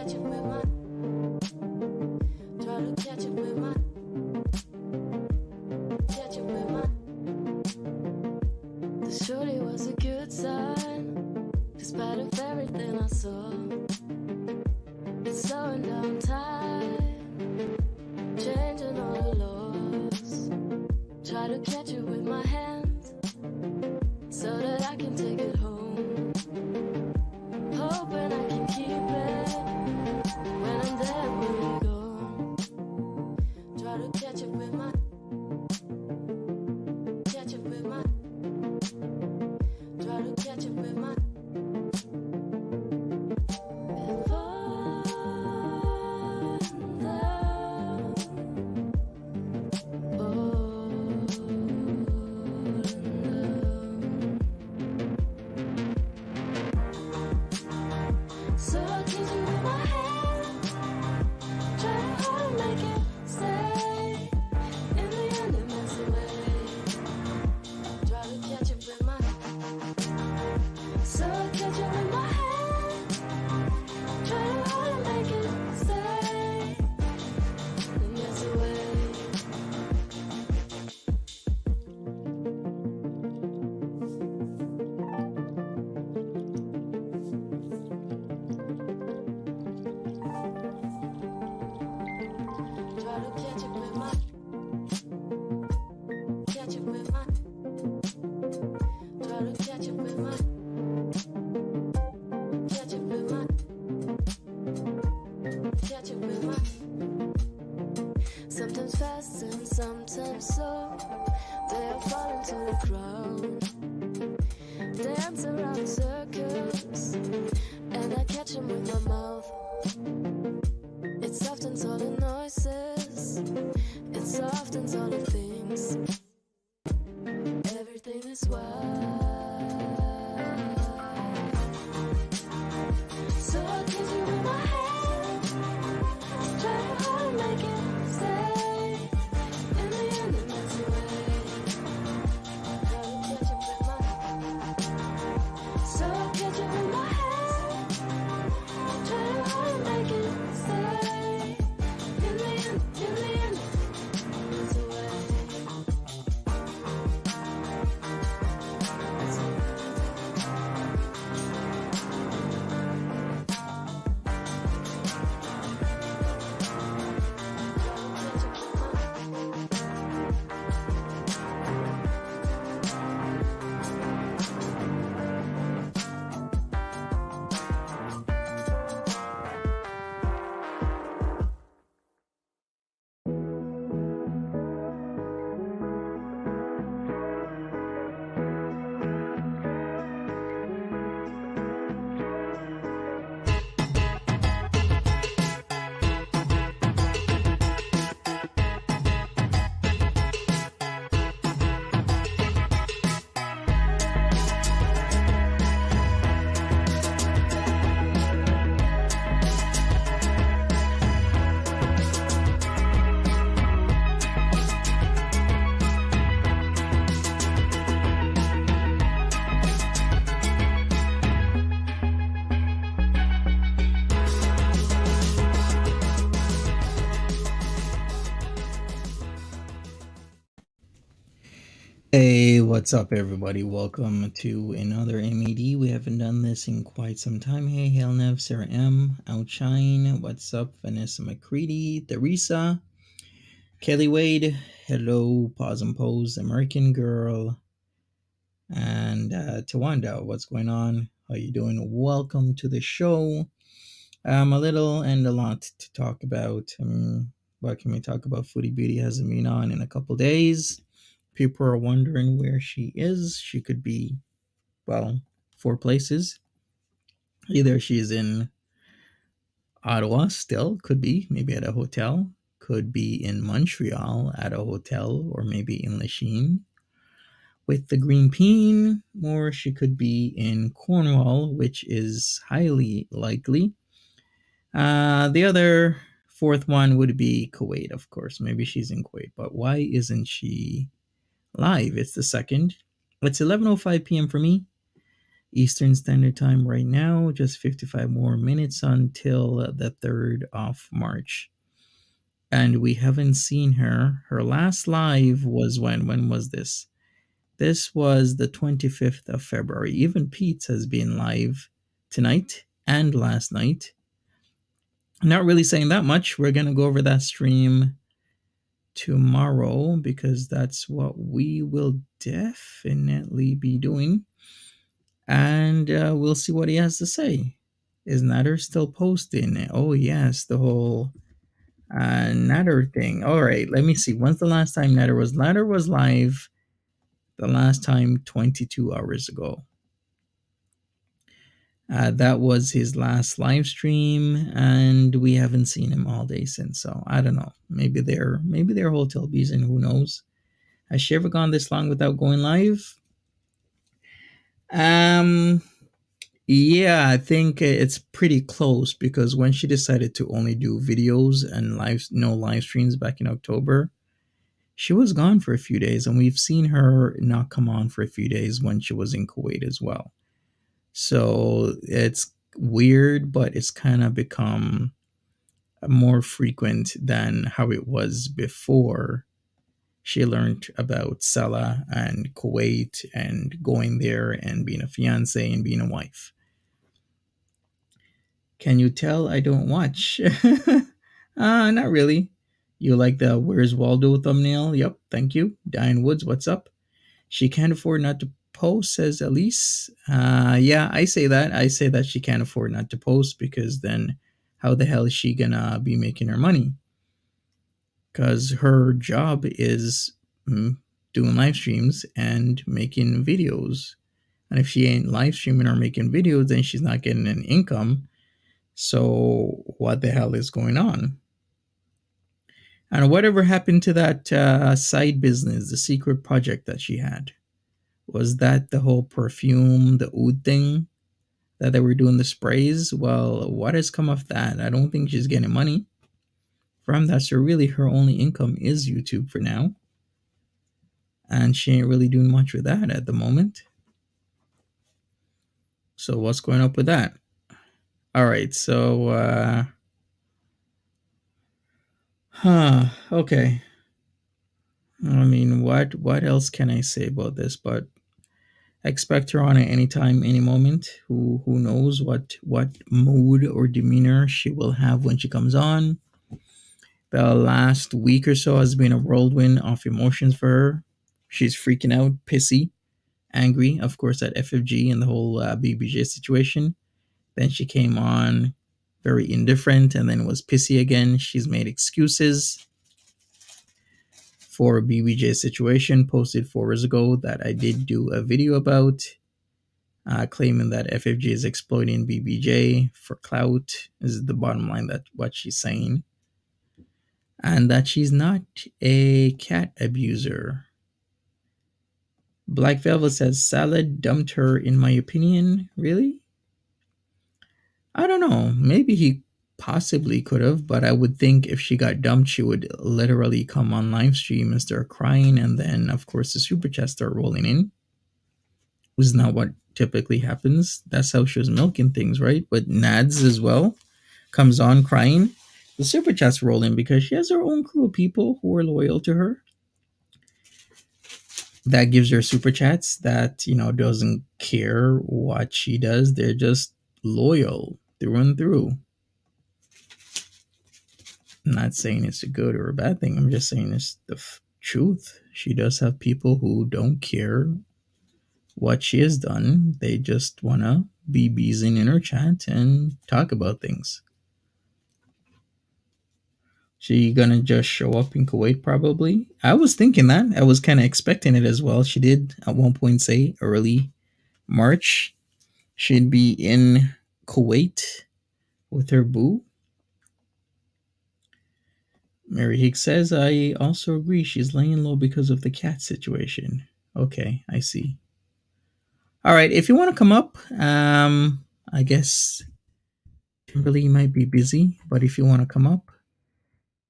catch it with my, try to catch it with my, catch it with my. The shorty was a good sign, despite of everything I saw. It's slowing down time, changing all the laws. Try to catch it with my hands, so that I can take it home. Hoping I can keep it when I'm there, when you're gone. Try to catch it with my, catch it with my, try to catch it with my. Sometimes fast and sometimes slow, they'll fall into the ground, dance around circles, and I catch them with my mouth. It softens all the noises, it softens all the things. Everything is wild. So I catch you with my hand, try to hold and make it stay. In the end it melts away. Try to catch you with my, so I catch you with my hand, try to hold and make it stay. In the end it melts away. Hey, what's up, everybody? Welcome to another MAD. We haven't done this in quite some time. Hey, Hail Nev, Sarah M, Outshine. What's up, Vanessa McCready, Theresa, Kelly Wade. Hello, Pause and Pose, American Girl, and Tawanda. What's going on? How you doing? Welcome to the show. A little and a lot to talk about. What can we talk about? Foodie Beauty hasn't been on in a couple days. People are wondering where she is. She could be, well, 4 places. Either she's in Ottawa still, could be, maybe at a hotel, could be in Montreal at a hotel, or maybe in Lachine with the Green Peen, or she could be in Cornwall, which is highly likely. The other 4th one would be Kuwait, of course. Maybe she's in Kuwait, but why isn't she live? It's the 2nd. It's 11:05 p.m. for me. Eastern Standard Time right now. Just 55 more minutes until the 3rd of March. And we haven't seen her. Her last live was when? When was this? This was the 25th of February. Even Peetz has been live tonight and last night. Not really saying that much. We're going to go over that stream tomorrow because that's what we will definitely be doing. And we'll see what he has to say. Is Natter still posting? Oh, yes, the whole Natter thing. All right, let me see. When's the last time Natter was? Natter was live the last time 22 hours ago. That was his last live stream, and we haven't seen him all day since. So I don't know. Maybe they're hotel bees, and who knows? Has she ever gone this long without going live? Um, yeah, I think it's pretty close because when she decided to only do videos and no live streams back in October, she was gone for a few days, and we've seen her not come on for a few days when she was in Kuwait as well. So it's weird, but it's kind of become more frequent than how it was before she learned about Salah and Kuwait and going there and being a fiance and being a wife. Can you tell I don't watch? Not really. You like the Where's Waldo thumbnail? Yep, thank you. Diane Woods, what's up? She can't afford not to post, says Elise. Yeah, I say that. I say that she can't afford not to post because then how the hell is she gonna be making her money? Because her job is doing live streams and making videos. And if she ain't live streaming or making videos, then she's not getting an income. So what the hell is going on? And whatever happened to that side business, the secret project that she had? Was that the whole perfume, the oud thing that they were doing the sprays? Well, what has come of that? I don't think she's getting money from that. So really her only income is YouTube for now. And she ain't really doing much with that at the moment. So what's going up with that? All right, so okay. I mean, what else can I say about this? But expect her on at any time, any moment. Who knows what mood or demeanor she will have when she comes on. The last week or so has been a whirlwind of emotions for her. She's freaking out, pissy, angry, of course, at FFG and the whole BBJ situation. Then she came on very indifferent and then was pissy again. She's made excuses for BBJ situation, posted 4 years ago that I did do a video about, claiming that FFG is exploiting BBJ for clout. Is the bottom line that what she's saying. And that she's not a cat abuser. Black Velvet says Salad dumped her, in my opinion. Really? I don't know. Maybe he possibly could have, but I would think if she got dumped, she would literally come on live stream and start crying, and then, of course, the super chats start rolling in. Which is not what typically happens. That's how she was milking things, right? But Nads as well comes on crying. The super chats roll in because she has her own crew of people who are loyal to her. That gives her super chats that, doesn't care what she does. They're just loyal through and through. I'm not saying it's a good or a bad thing. I'm just saying it's the truth. She does have people who don't care what she has done. They just want to be beezing in her chat and talk about things. She gonna just show up in Kuwait probably? I was thinking that. I was kind of expecting it as well. She did at one point say early March she'd be in Kuwait with her boo. Mary Hicks says, I also agree she's laying low because of the cat situation. Okay, I see. All right, if you want to come up, I guess Kimberly might be busy, but if you want to come up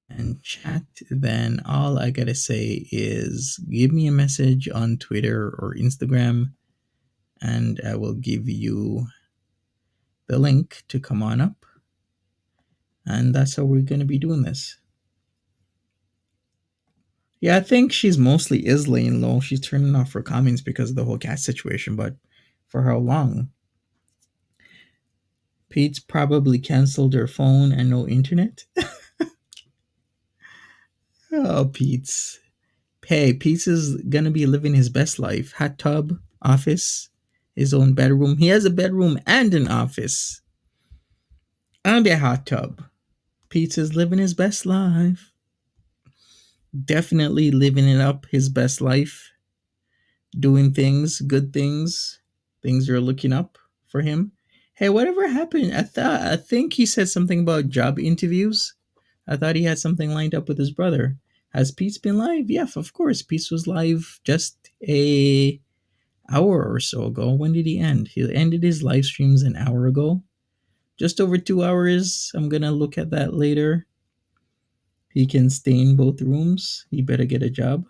and chat, then all I gotta say is give me a message on Twitter or Instagram, and I will give you the link to come on up. And that's how we're going to be doing this. Yeah, I think she's mostly is laying low. She's turning off her comments because of the whole cat situation, but for how long? Pete's probably canceled her phone and no internet. Oh, Pete's. Hey, Pete's is gonna be living his best life. Hot tub, office, his own bedroom. He has a bedroom and an office. And a hot tub. Pete's is living his best life. Definitely living it up, his best life. Doing things, good things. Things are looking up for him. Hey, whatever happened? I think he said something about job interviews. I thought he had something lined up with his brother. Has Pete's been live? Yeah, of course. Pete's was live just a hour or so ago. When did he end? He ended his live streams an hour ago. Just over 2 hours. I'm gonna look at that later. He can stay in both rooms. He better get a job.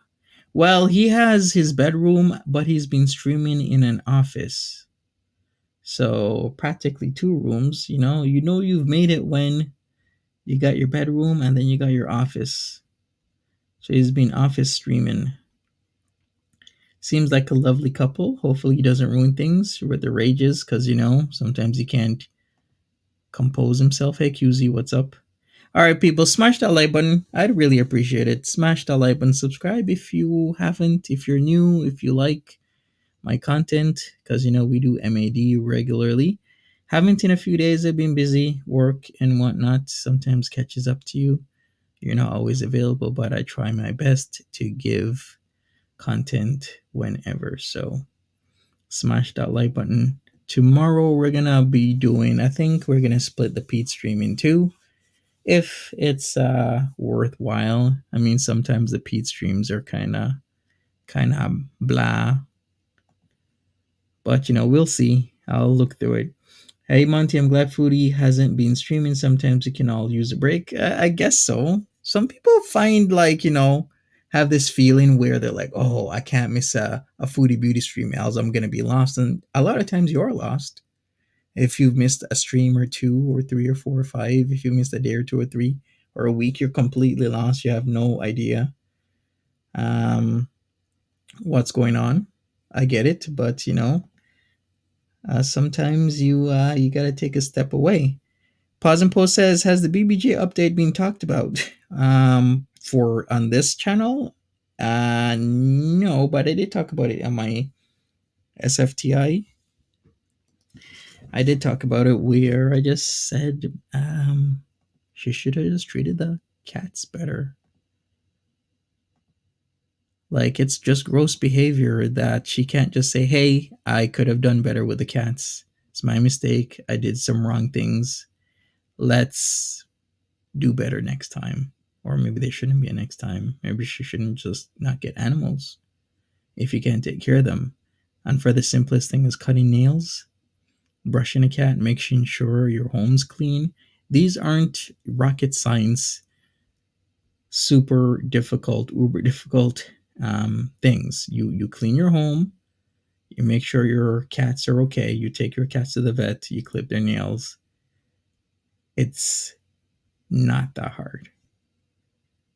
Well, he has his bedroom, but he's been streaming in an office. So practically two rooms. You know you've made it when you got your bedroom and then you got your office. So he's been office streaming. Seems like a lovely couple. Hopefully he doesn't ruin things with the rages, because sometimes he can't compose himself. Hey QZ, what's up? All right, people, smash that like button. I'd really appreciate it. Smash that like button. Subscribe if you haven't. If you're new, if you like my content, because we do MAD regularly. Haven't in a few days. I've been busy, work and whatnot. Sometimes catches up to you. You're not always available, but I try my best to give content whenever. So smash that like button. Tomorrow we're gonna be doing. I think we're gonna split the Peetz stream in two, if it's worthwhile. I mean, sometimes the Peetz streams are kind of blah, but we'll see. I'll look through it. Hey Monty, I'm glad Foodie hasn't been streaming. Sometimes we can all use a break. I guess so. Some people find have this feeling where they're like, oh, I can't miss a Foodie Beauty stream, else I'm gonna be lost. And a lot of times you are lost. If you've missed a stream or two or three or four or five, if you missed a day or two or three or a week, you're completely lost. You have no idea what's going on. I get it, but sometimes you gotta take a step away. Pause and Post says, has the BBJ update been talked about for on this channel? No, but I did talk about it on my SFTI. I did talk about it where I just said she should have just treated the cats better. Like, it's just gross behavior that she can't just say, hey, I could have done better with the cats. It's my mistake. I did some wrong things. Let's do better next time. Or maybe there shouldn't be a next time. Maybe she shouldn't just not get animals if you can't take care of them. And for the simplest thing is cutting nails, brushing a cat, making sure your home's clean. These aren't rocket science, super difficult, uber difficult things. You clean your home, you make sure your cats are okay, you take your cats to the vet, you clip their nails. It's not that hard.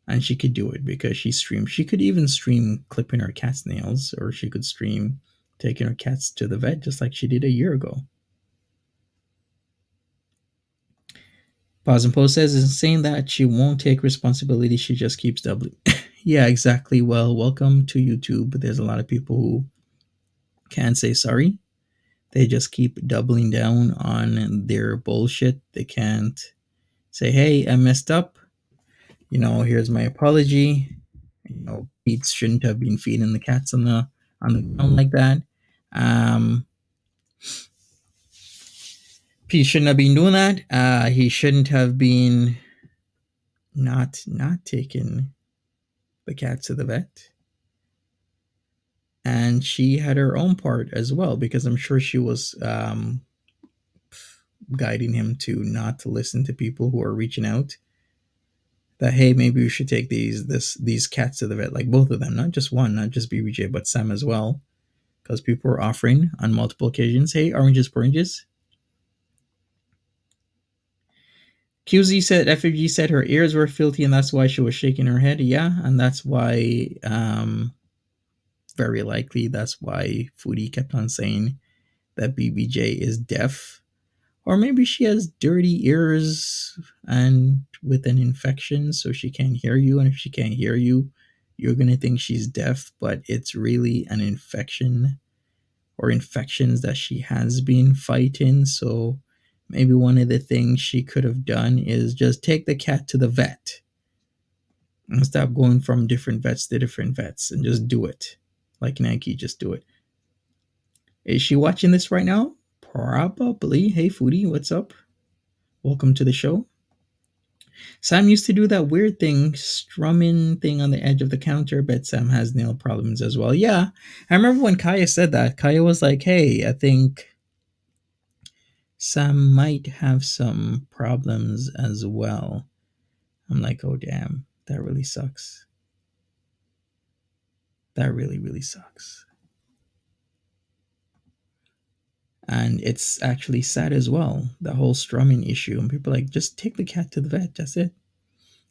And she could do it because she streams. She could even stream clipping her cat's nails, or she could stream taking her cats to the vet, just like she did a year ago. Pause and Post says, is saying that she won't take responsibility, she just keeps doubling. Yeah, exactly. Well, welcome to YouTube. There's a lot of people who can't say sorry. They just keep doubling down on their bullshit. They can't say, hey, I messed up. Here's my apology. Peetz shouldn't have been feeding the cats on the ground like that. Pete shouldn't have been doing that. He shouldn't have been not taking the cats to the vet. And she had her own part as well, because I'm sure she was guiding him to not to listen to people who are reaching out. That, hey, maybe we should take these cats to the vet, like both of them, not just one, not just BBJ, but Sam as well. because people were offering on multiple occasions. Hey, oranges, oranges. QZ said FFG said her ears were filthy and that's why she was shaking her head. Yeah, and that's why very likely that's why Foodie kept on saying that BBJ is deaf. Or maybe she has dirty ears and with an infection so she can't hear you. And if she can't hear you, you're going to think she's deaf, but it's really an infection or infections that she has been fighting. So maybe one of the things she could have done is just take the cat to the vet and stop going from different vets to different vets and just do it. Like Nike, just do it. Is she watching this right now? Probably. Hey, Foodie, what's up? Welcome to the show. Sam used to do that weird thing, strumming thing on the edge of the counter. Bet Sam has nail problems as well. Yeah, I remember when Kaya said that. Kaya was like, hey, I think Sam might have some problems as well. I'm like, oh, damn, that really sucks. That really, really sucks. And it's actually sad as well, the whole strumming issue. And people are like, just take the cat to the vet. That's it.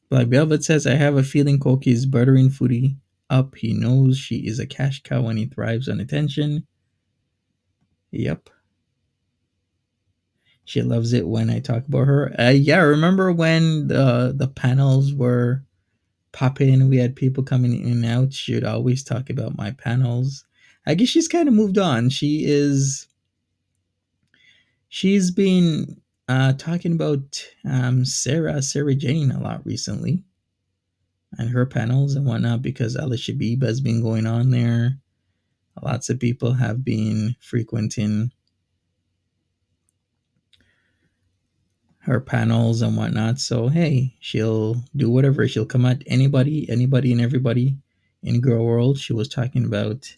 Black Velvet says, I have a feeling Koki is buttering Foodie up. He knows she is a cash cow and he thrives on attention. Yep. She loves it when I talk about her. Yeah, remember when the panels were popping? We had people coming in and out. She would always talk about my panels. I guess she's kind of moved on. She's been talking about Sarah Jane a lot recently and her panels and whatnot because Alicia Shabib has been going on there. Lots of people have been frequenting her panels and whatnot. So hey, she'll do whatever. She'll come at anybody, and everybody in girl world. She was talking about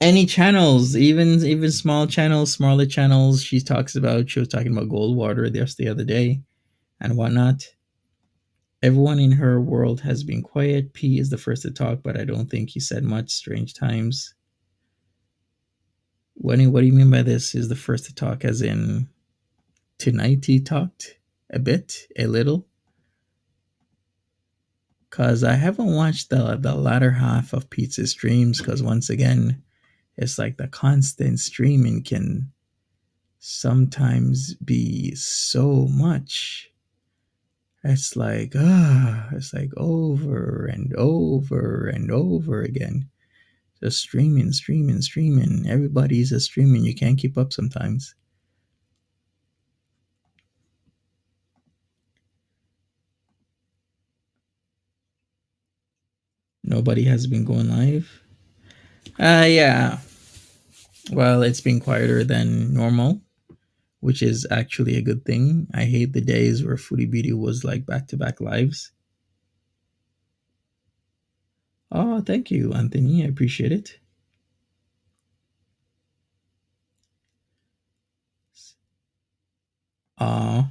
any channels, even small channels, smaller channels. She was talking about Goldwater just the other day and whatnot. Everyone in her world has been quiet. P is the first to talk, but I don't think he said much. Strange times. What do you mean by this? Is the first to talk as in tonight he talked a bit, a little? Because I haven't watched the latter half of Peetz's streams because once again, it's like the constant streaming can sometimes be so much. It's like over and over and over again. Just streaming, streaming, streaming. Everybody's just streaming. You can't keep up sometimes. Nobody has been going live. Yeah. Well, it's been quieter than normal, which is actually a good thing. I hate the days where Foodie Beauty was like back to back lives. Oh, thank you, Anthony. I appreciate it. Uh,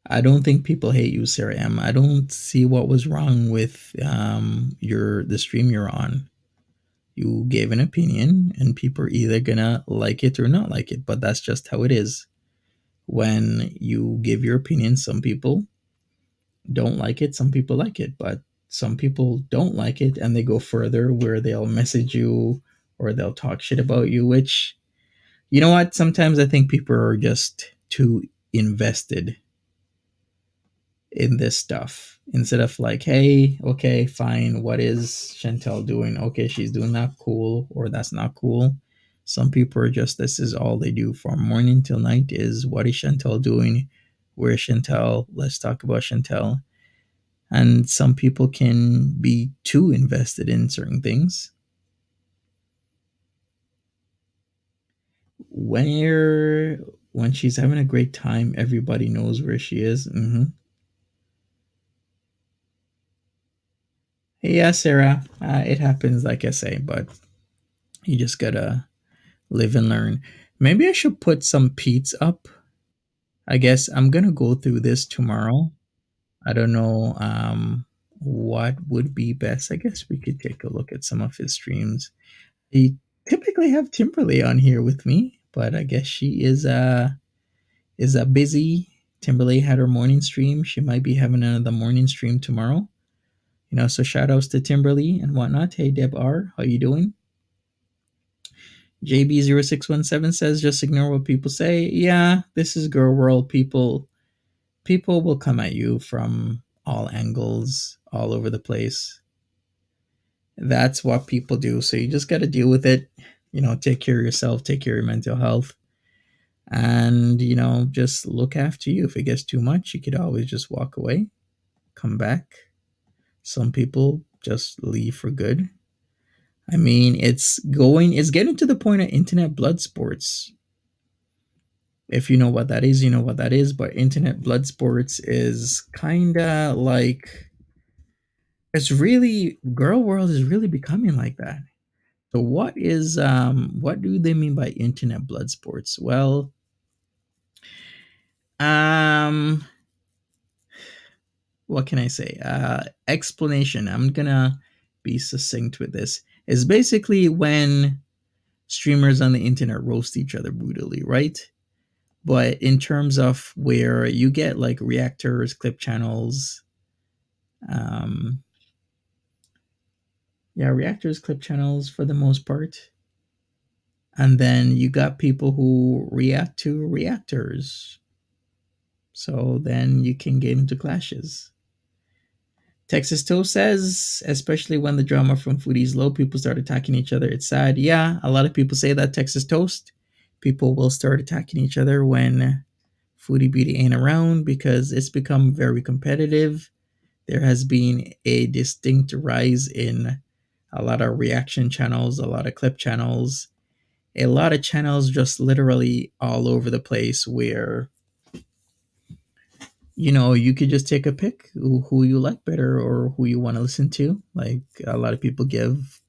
I don't think people hate you, Sarah M. I don't see what was wrong with the stream you're on. You gave an opinion, and people are either gonna like it or not like it. But that's just how it is. When you give your opinion, some people don't like it, some people like it, but some people don't like it and they go further where they'll message you or they'll talk shit about you, which, you know what, sometimes I think people are just too invested in this stuff instead of like, hey, okay, fine, what is Chantel doing? Okay, she's doing that, cool, or that's not cool. Some people are just, this is all they do from morning till night is, what is Chantel doing? Where's Chantel? Let's talk about Chantel. And some people can be too invested in certain things. When she's having a great time, everybody knows where she is. Yeah, Sarah, it happens, like I say, but you just gotta live and learn. Maybe I should put some Peetz up. I guess I'm gonna go through this tomorrow. I don't know what would be best. I guess we could take a look at some of his streams. I typically have Timberly on here with me, but I guess she is busy. Timberly had her morning stream. She might be having another morning stream tomorrow. So shout outs to Timberly and whatnot. Hey Deb R, how you doing? JB0617 says just ignore what people say. Yeah, this is girl world. People will come at you from all angles, all over the place. That's what people do. So you just got to deal with it. Take care of yourself, take care of your mental health, and just look after you. If it gets too much, you could always just walk away, come back. Some people just leave for good. I mean, it's getting to the point of internet blood sports. If you know what that is, you know what that is. But internet blood sports is kind of like, it's really, girl world is really becoming like that. So what do they mean by internet blood sports? Well, um, what can I say? Explanation. I'm gonna be succinct with this. Is basically when streamers on the internet roast each other brutally, right? But in terms of where you get like reactors, clip channels, um, yeah, reactors, clip channels for the most part, and then you got people who react to reactors. So then you can get into clashes. Texas Toast says, especially when the drama from Foodie's low, people start attacking each other. It's sad. Yeah, a lot of people say that, Texas Toast. People will start attacking each other when Foodie Beauty ain't around because it's become very competitive. There has been a distinct rise in a lot of reaction channels, a lot of clip channels, a lot of channels just literally all over the place where you could just take a pick who you like better or who you want to listen to. Like a lot of people give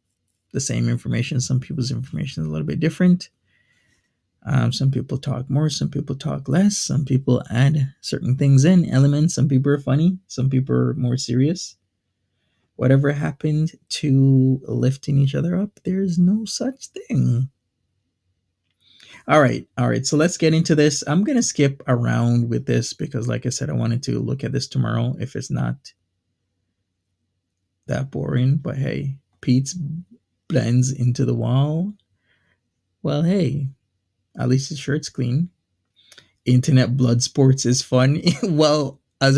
the same information. Some people's information is a little bit different. Some people talk more, some people talk less, some people add certain things in, elements. Some people are funny, some people are more serious. Whatever happened to lifting each other up, there's no such thing. All right. All right. So let's get into this. I'm going to skip around with this because, like I said, I wanted to look at this tomorrow if it's not that boring. But hey, Peetz blends into the wall. Well, hey, at least his shirt's clean. Internet blood sports is fun. Well, as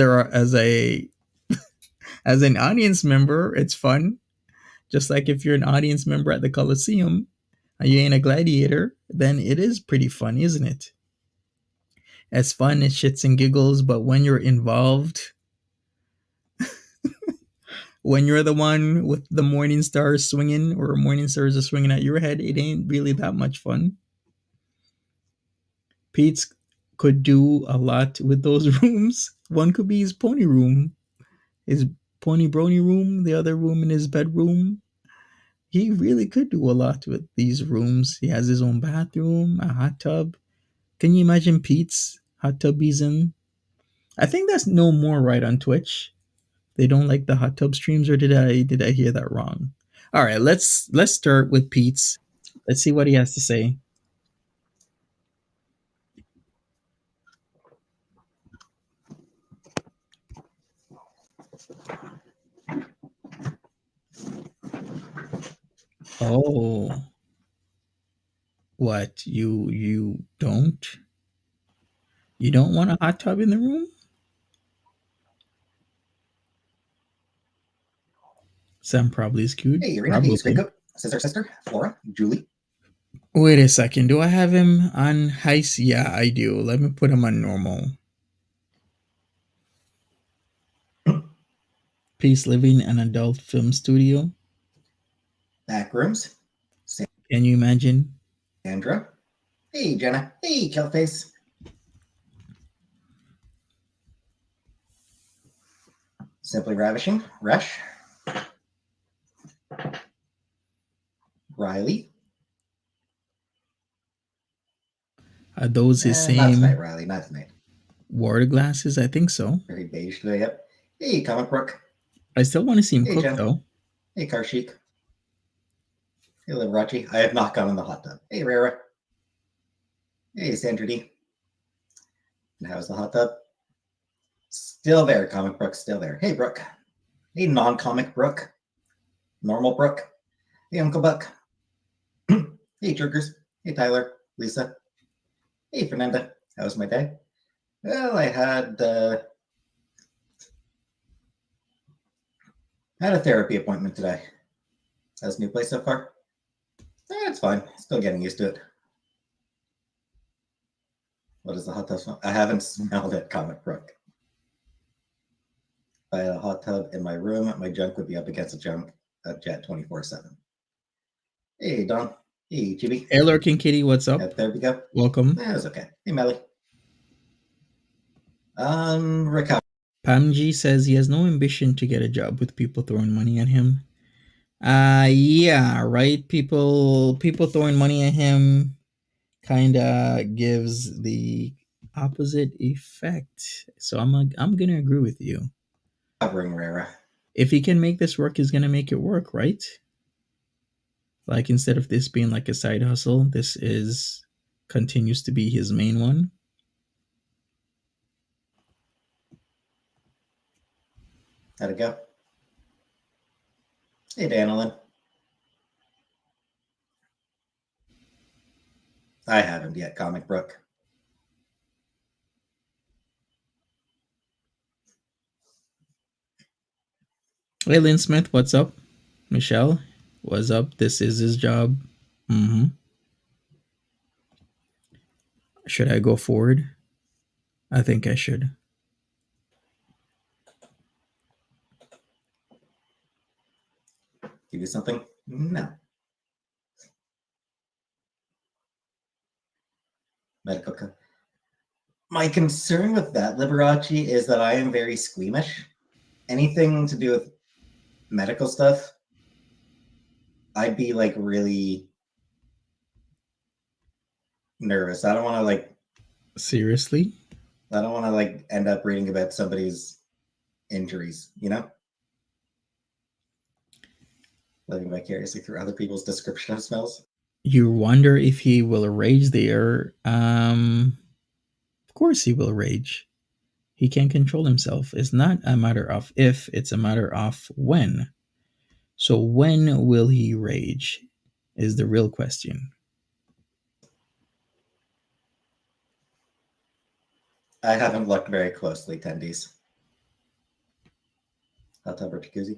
an audience member, it's fun. Just like if you're an audience member at the Coliseum and you ain't a gladiator, then it is pretty fun, isn't it? It's fun, it's shits and giggles, but when you're involved, when you're the one with the morning stars swinging or morning stars are swinging at your head, it ain't really that much fun. Pete's could do a lot with those rooms. One could be his pony room, his pony brony room, the other room in his bedroom. He really could do a lot with these rooms. He has his own bathroom, a hot tub. Can you imagine Pete's hot tub he's in? I think that's no more right on Twitch. They don't like the hot tub streams, or did I hear that wrong? All right, let's start with Pete's. Let's see what he has to say. Oh, what you don't want a hot tub in the room? Sam probably is cute. Hey, Irina. Hey, Screen Probably. Cook. Sister, Flora, Julie. Wait a second. Do I have him on heist? Yeah, I do. Let me put him on normal. Peace living an adult film studio. Backrooms. Can you imagine? Sandra. Hey, Jenna. Hey, Keltface. Simply Ravishing. Resh. Riley. Are those his Not tonight, same Riley. Not tonight. water glasses? I think so. Very beige today. Yep. Hey, Comic Brook. I still want to see him Hey, cook, Jen. though. Hey, Car Chic. Hey, Liberace. I have not gone in the hot tub. Hey, Rara. Hey, Sandra D. And how's the hot tub? Still there, Comic Brooke. Still there. Hey, Brooke. Hey, non-comic Brooke. Normal Brooke. Hey, Uncle Buck. Hey, Jerkers. Hey, Tyler. Lisa. Hey, Fernanda. How was my day? Well, I had a therapy appointment today. How's the new place so far? It's fine. Still getting used to it. What is the hot tub smell? I haven't smelled it, Comic Brook. If I had a hot tub in my room, my junk would be up against a jet 24/7. Hey, Don. Hey, Chibi. Hey, Lurking Kitty, what's up? There we go. Welcome. That was okay. Hey, Melly. Rick. Pamji says he has no ambition to get a job with people throwing money at him. Yeah, right. People throwing money at him kind of gives the opposite effect. So I'm gonna agree with you. Covering Rara. If he can make this work, he's gonna make it work, right? Like instead of this being like a side hustle, this continues to be his main one. How'd it go? Hey, Danilyn. I haven't yet, Comic Brook. Hey, Lynn Smith, what's up? Michelle, what's up? This is his job. Should I go forward? I think I should. Give you something? No. Medical. My concern with that, Liberace, is that I am very squeamish. Anything to do with medical stuff, I'd be like really nervous. I don't want to like. Seriously? I don't want to like end up reading about somebody's injuries, you know? Living vicariously through other people's description of smells. You wonder if he will rage there. Of course he will rage. He can't control himself. It's not a matter of if, it's a matter of when. So when will he rage is the real question. I haven't looked very closely, Tendies. Hot tub or jacuzzi?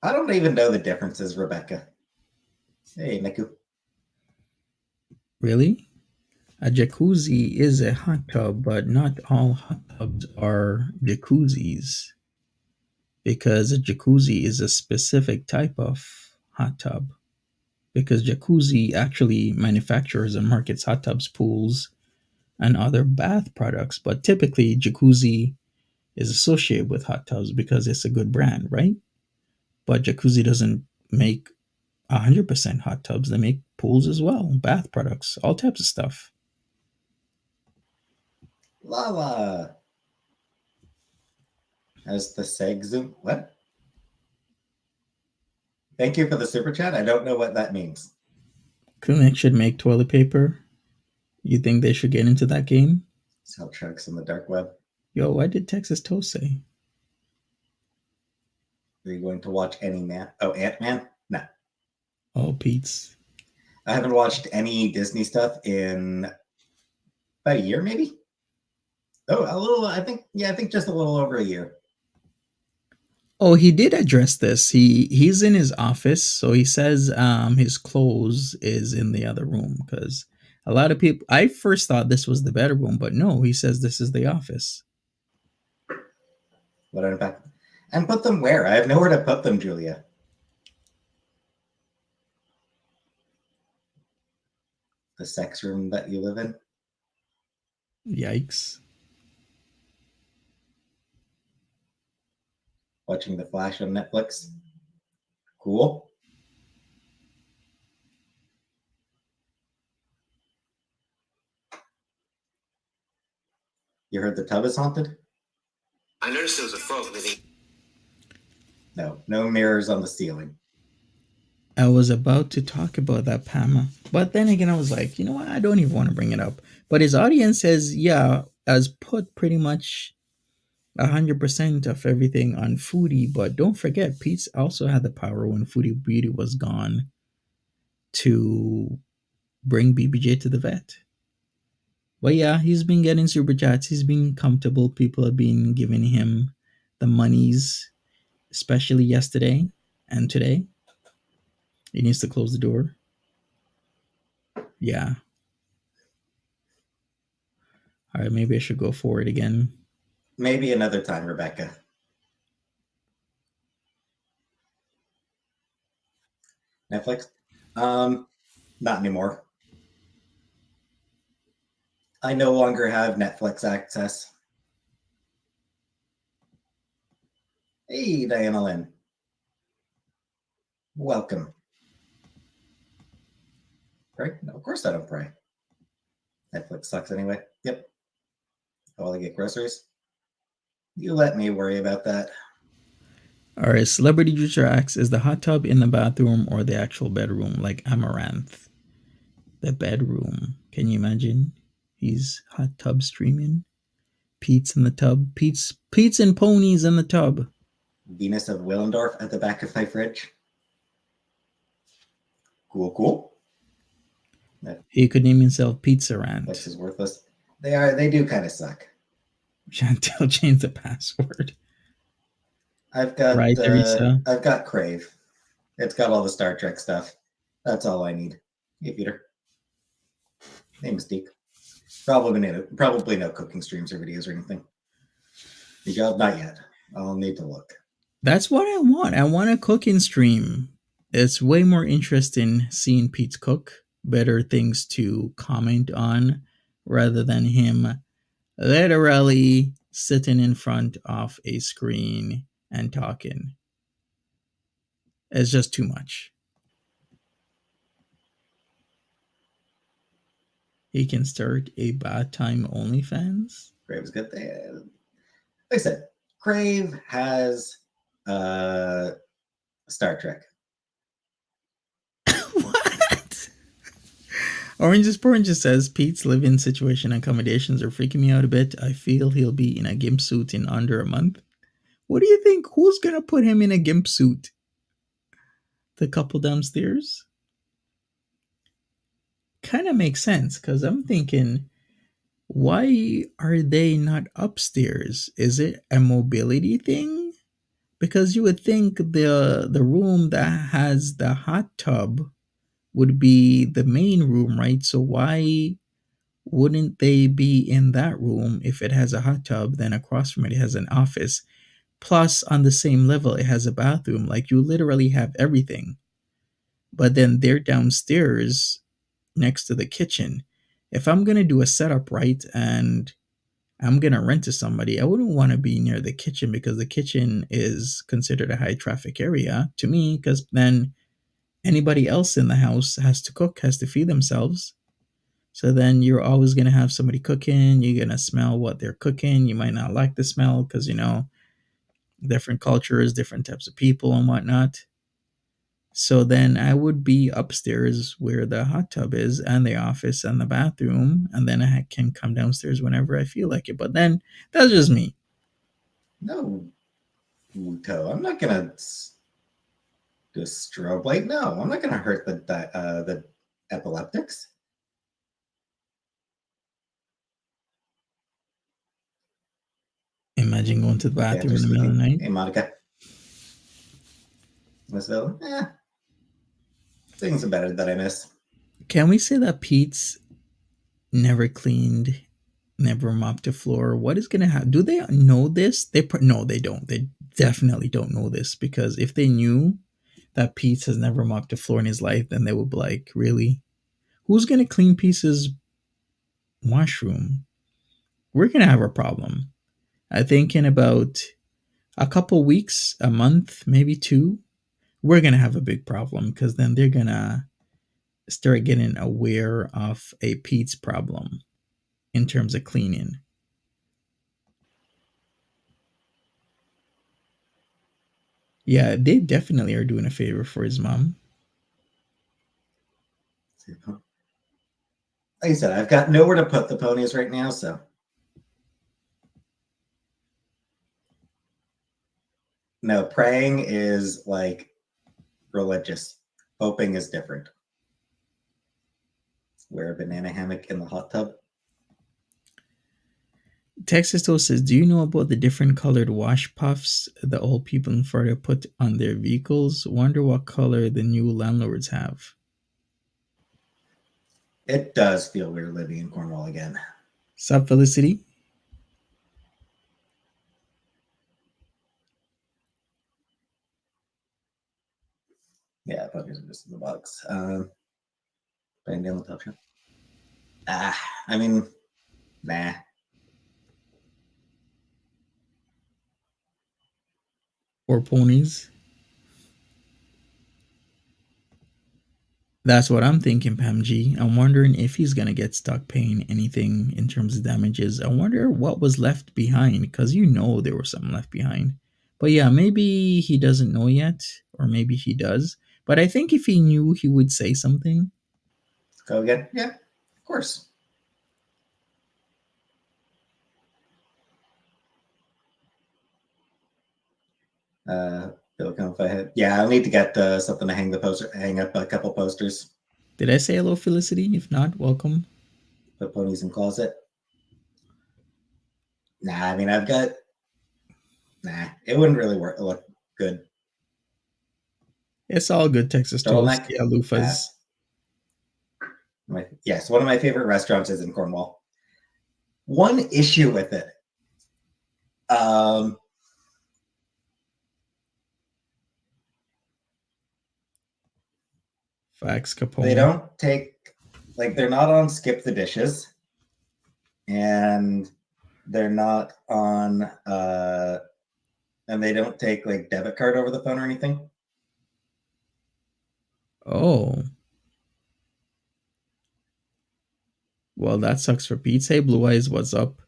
I don't even know the differences, Rebecca. Hey, Niku. Really? A jacuzzi is a hot tub, but not all hot tubs are jacuzzis. Because a jacuzzi is a specific type of hot tub. Because jacuzzi actually manufactures and markets hot tubs, pools, and other bath products. But typically, jacuzzi is associated with hot tubs because it's a good brand, right? But jacuzzi doesn't make 100% hot tubs. They make pools as well, bath products, all types of stuff. Lala. As the seg zoom. What? Thank you for the super chat. I don't know what that means. Kleenex should make toilet paper. You think they should get into that game? Sell trucks in the dark web. Yo, what did Texas Toast say? Are you going to watch any man? Oh, Ant-Man? No. Oh, Peetz. I haven't watched any Disney stuff in about a year, maybe. Oh, a little. I think just a little over a year. Oh, he did address this. He's in his office, so he says his clothes is in the other room because a lot of people. I first thought this was the bedroom, but no, he says this is the office. What unpack? And put them where? I have nowhere to put them, Julia. The sex room that you live in. Yikes! Watching The Flash on Netflix. Cool. You heard the tub is haunted? I noticed there was a frog living. No mirrors on the ceiling. I was about to talk about that, Pama. But then again, I was like, you know what? I don't even want to bring it up. But his audience says, yeah, has put pretty much 100% of everything on Foodie. But don't forget, Peetz also had the power when Foodie Beauty was gone to bring BBJ to the vet. But yeah, he's been getting super chats. He's been comfortable. People have been giving him the monies, especially yesterday and today. He needs to close the door. Yeah. All right, maybe I should go for it again. Maybe another time, Rebecca. Netflix? Not anymore. I no longer have Netflix access. Hey, Diana Lynn. Welcome. Pray? No, of course I don't pray. Netflix sucks anyway. Yep. While I get groceries. You let me worry about that. All right, Celebrity Juicer asks, is the hot tub in the bathroom or the actual bedroom, like Amaranth? The bedroom. Can you imagine? He's hot tub streaming. Peetz in the tub. Peetz and ponies in the tub. Venus of Willendorf at the back of my fridge. Cool. He could name himself Pizza Rant. Netflix is worthless. They do kind of suck. Chantel changed the password. I've got Right, Teresa? I've got Crave. It's got all the Star Trek stuff. That's all I need. Hey, Peter. Hey, Mystique. Probably no cooking streams or videos or anything. Not yet. I'll need to look. That's what I want. I want a cooking stream. It's way more interesting seeing Pete's cook. Better things to comment on rather than him literally sitting in front of a screen and talking. It's just too much. He can start a bad time OnlyFans. Crave is good. Like I said, Crave has Star Trek. What? Orange says Pete's living situation accommodations are freaking me out a bit. I feel he'll be in a gimp suit in under a month. What do you think? Who's gonna put him in a gimp suit? The couple downstairs? Kind of makes sense because I'm thinking, why are they not upstairs? Is it a mobility thing? Because you would think the room that has the hot tub would be the main room, right? So why wouldn't they be in that room if it has a hot tub? Then across from it, it has an office. Plus, on the same level, it has a bathroom. Like, you literally have everything. But then they're downstairs next to the kitchen. If I'm going to do a setup right and I'm going to rent to somebody, I wouldn't want to be near the kitchen because the kitchen is considered a high traffic area to me, because then anybody else in the house has to cook, has to feed themselves. So then you're always going to have somebody cooking. You're going to smell what they're cooking. You might not like the smell because, different cultures, different types of people and whatnot. So then I would be upstairs where the hot tub is and the office and the bathroom. And then I can come downstairs whenever I feel like it. But then that's just me. No, Uto. I'm not going to do a strobe light. No, I'm not going to hurt the epileptics. Imagine going to the bathroom in the middle of the night. Hey, Monica. So, things are better that I miss. Can we say that Peetz never cleaned, never mopped the floor? What is going to happen? Do they know this? No, they don't. They definitely don't know this, because if they knew that Peetz has never mopped the floor in his life, then they would be like, really? Who's going to clean Peetz's washroom? We're going to have a problem. I think in about a couple weeks, a month, maybe 2, we're going to have a big problem, because then they're going to start getting aware of a Peetz problem in terms of cleaning. Yeah, they definitely are doing a favor for his mom. Like I said, I've got nowhere to put the ponies right now, so. No, praying is like religious. Hoping is different. Wear a banana hammock in the hot tub. Texas Toast says, "Do you know about the different colored wash puffs that old people in Florida put on their vehicles? Wonder what color the new landlords have." It does feel weird living in Cornwall again. Sup, Felicity? Yeah, puppies are just in the box. Bang down the top shelf. I mean, nah. Or ponies? That's what I'm thinking, Pam G. I'm wondering if he's gonna get stuck paying anything in terms of damages. I wonder what was left behind, because you know there was something left behind. But yeah, maybe he doesn't know yet, or maybe he does. But I think if he knew, he would say something. Go again? Yeah, of course. If I had, yeah, I'll need to get something to hang up a couple posters. Did I say hello, Felicity? If not, welcome. Put ponies in closet. Nah, I mean, I've got. Nah, it wouldn't really look good. It's all good, Texas Toast. Turtleneck. Yeah, loofahs. Yes, one of my favorite restaurants is in Cornwall. One issue with it. Facts, Capone. They don't take, like, they're not on Skip the Dishes, and they're not on, and they don't take like debit card over the phone or anything. Oh. Well, that sucks for Pete's. Hey, Blue Eyes, what's up?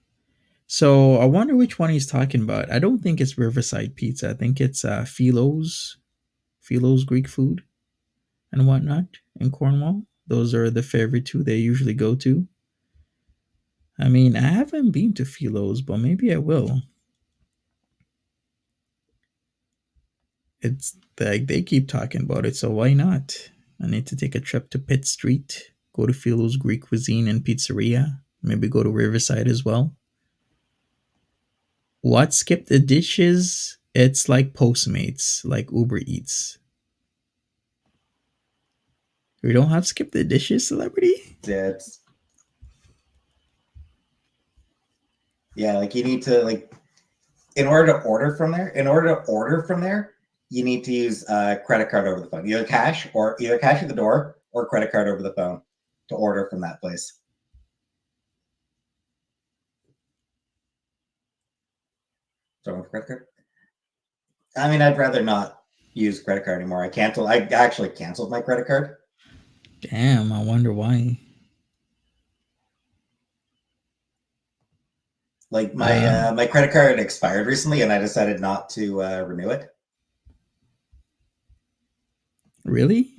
So I wonder which one he's talking about. I don't think it's Riverside Pizza. I think it's Philo's Greek food and whatnot in Cornwall. Those are the favorite two they usually go to. I mean, I haven't been to Philo's, but maybe I will. It's like they keep talking about it, so why not? I need to take a trip to Pitt Street, go to Philo's Greek Cuisine and Pizzeria, maybe go to Riverside as well. What skip the dishes? It's like Postmates, like Uber Eats. We don't have skip the dishes, celebrity. Yeah, like you need to like in order to order from there. You need to use a credit card over the phone. Either cash at the door or credit card over the phone to order from that place. So credit card. I mean, I'd rather not use credit card anymore. I actually canceled my credit card. Damn, I wonder why. Like my credit card expired recently, and I decided not to renew it. Really?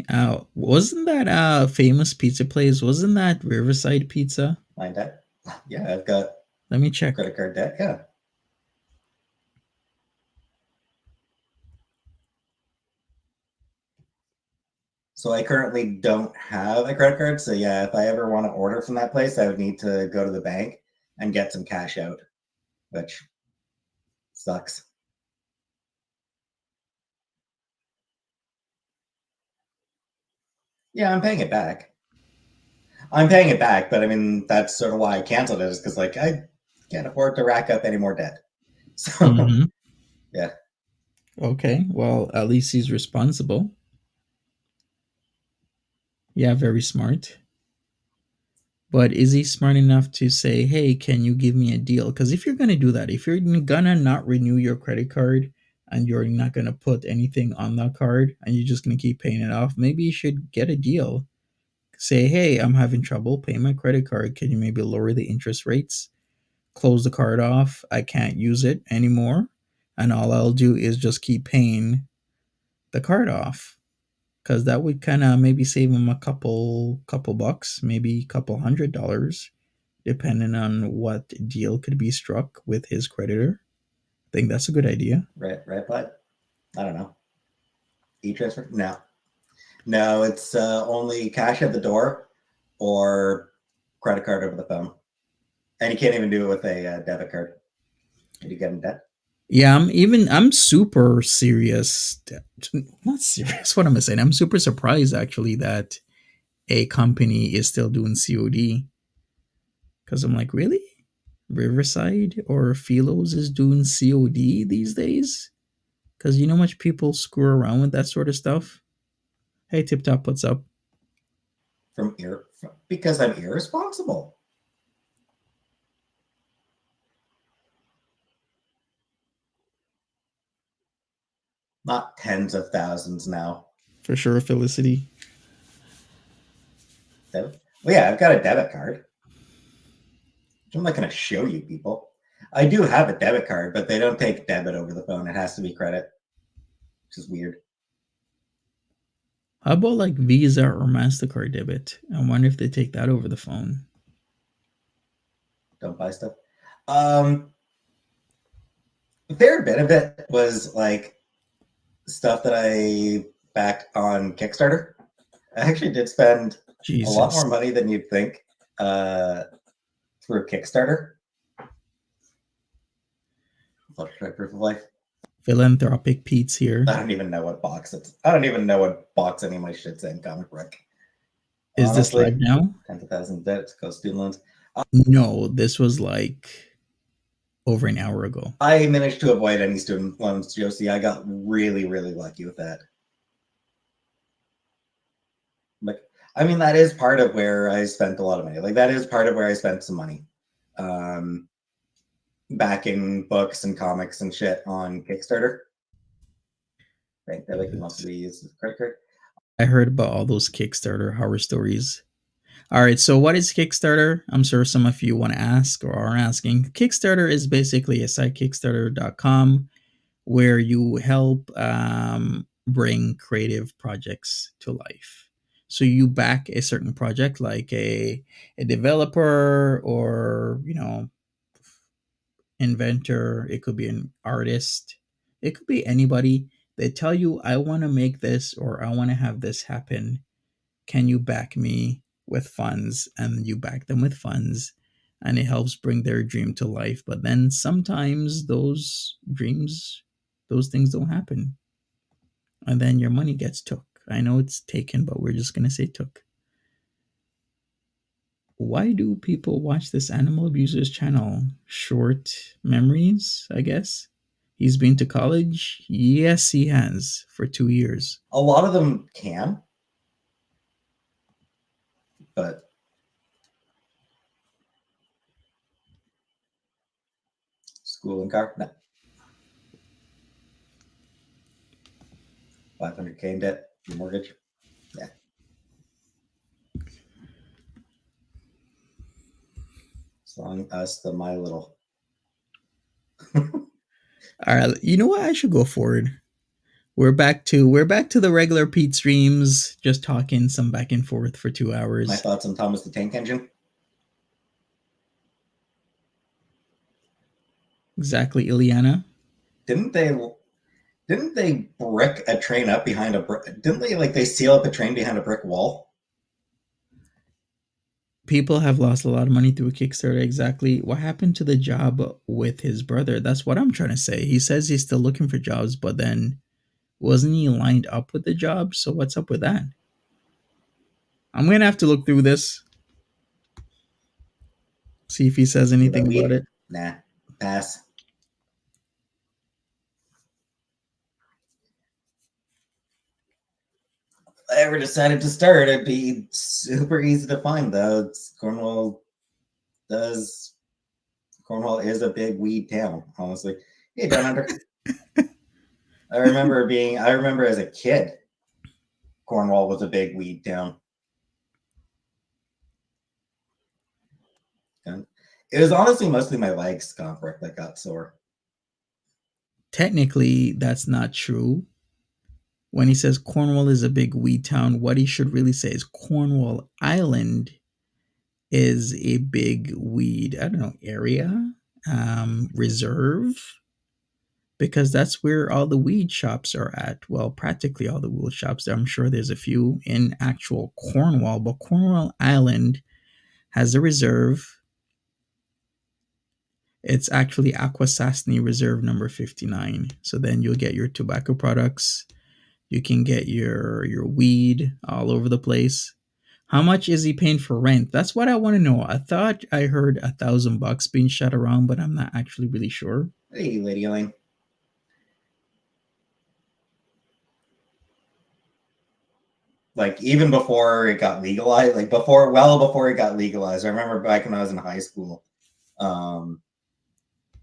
Wasn't that famous pizza place? Wasn't that Riverside Pizza? My debt. Yeah, I've got. Let me check. Credit card debt. Yeah. So I currently don't have a credit card. So yeah, if I ever want to order from that place, I would need to go to the bank and get some cash out, which sucks. Yeah, I'm paying it back. But I mean, that's sort of why I canceled it, is because like I can't afford to rack up any more debt. So yeah. Okay, well, at least he's responsible. Yeah, very smart. But is he smart enough to say, hey, can you give me a deal? Because if you're going to do that, if you're going to not renew your credit card and you're not going to put anything on that card and you're just going to keep paying it off, maybe you should get a deal. Say, hey, I'm having trouble paying my credit card. Can you maybe lower the interest rates? Close the card off. I can't use it anymore. And all I'll do is just keep paying the card off, because that would kind of maybe save him a couple bucks, maybe a couple $100, depending on what deal could be struck with his creditor. I think that's a good idea. Right, bud? I don't know. E-transfer? No. No, it's only cash at the door or credit card over the phone. And you can't even do it with a debit card. Did you get in debt? Yeah, I'm super serious. Not serious. What am I saying? I'm super surprised actually that a company is still doing COD, because I'm like, really? Riverside or Philos is doing COD these days? Because you know how much people screw around with that sort of stuff. Hey, Tip Top, what's up? Because I'm irresponsible. Not tens of thousands now. For sure, Felicity. Well, yeah, I've got a debit card. I'm not going to show you people. I do have a debit card, but they don't take debit over the phone. It has to be credit, which is weird. How about like Visa or MasterCard debit? I wonder if they take that over the phone. Don't buy stuff. A fair bit of it was like stuff that I backed on Kickstarter. I actually did spend a lot more money than you'd think through Kickstarter. Proof of life. Philanthropic Peetz here. I don't even know what box it's. I don't even know what box any of my shit's in. Comic book. Is this live now? 10,000 debts, go student loans. No, this was like over an hour ago. I managed to avoid any student loans, Josie. I got really, really lucky with that. Like, I mean, that is part of where I spent a lot of money. Like, that is part of where I spent some money. Backing books and comics and shit on Kickstarter. Right? That can also be used as a credit card. I heard about all those Kickstarter horror stories. All right, so what is Kickstarter? I'm sure some of you want to ask or are asking. Kickstarter is basically a site, kickstarter.com, where you help bring creative projects to life. So you back a certain project, like a developer or, inventor. It could be an artist. It could be anybody. They tell you, I want to make this or I want to have this happen. Can you back me with funds? And you back them with funds, and it helps bring their dream to life. But then sometimes those dreams, those things don't happen. And then your money gets took. I know it's taken, but we're just going to say took. Why do people watch this animal abusers channel? Short memories, I guess. He's been to college? Yes, he has, for 2 years. A lot of them can. But school and car? No. 500K in debt, your mortgage? Yeah. As long as my little. All right, you know what? I should go forward. We're back to the regular Pete streams, just talking some back and forth for 2 hours. My thoughts on Thomas the Tank Engine? Exactly, Ileana. Didn't they brick a train up behind a brick? Didn't they seal up a train behind a brick wall? People have lost a lot of money through Kickstarter. Exactly. What happened to the job with his brother? That's what I'm trying to say. He says he's still looking for jobs, but then wasn't he lined up with the job? So what's up with that? I'm going to have to look through this. See if he says anything about it. Nah, pass. If I ever decided to start, it'd be super easy to find, though. Cornwall is a big weed town, honestly. Hey, Down Under. I remember as a kid, Cornwall was a big weed town. And it was honestly mostly my legs, Scott, that got sore. Technically, that's not true. When he says Cornwall is a big weed town, what he should really say is Cornwall Island is a big weed, I don't know, area, reserve, because that's where all the weed shops are at. Well, practically all the weed shops. I'm sure there's a few in actual Cornwall, but Cornwall Island has a reserve. It's actually Akwesasne Reserve number 59. So then you'll get your tobacco products. You can get your weed all over the place. How much is he paying for rent? That's what I want to know. I thought I heard $1,000 being shot around, but I'm not actually really sure. Hey, Lady Elaine. Like even before it got legalized, like well before it got legalized. I remember back when I was in high school,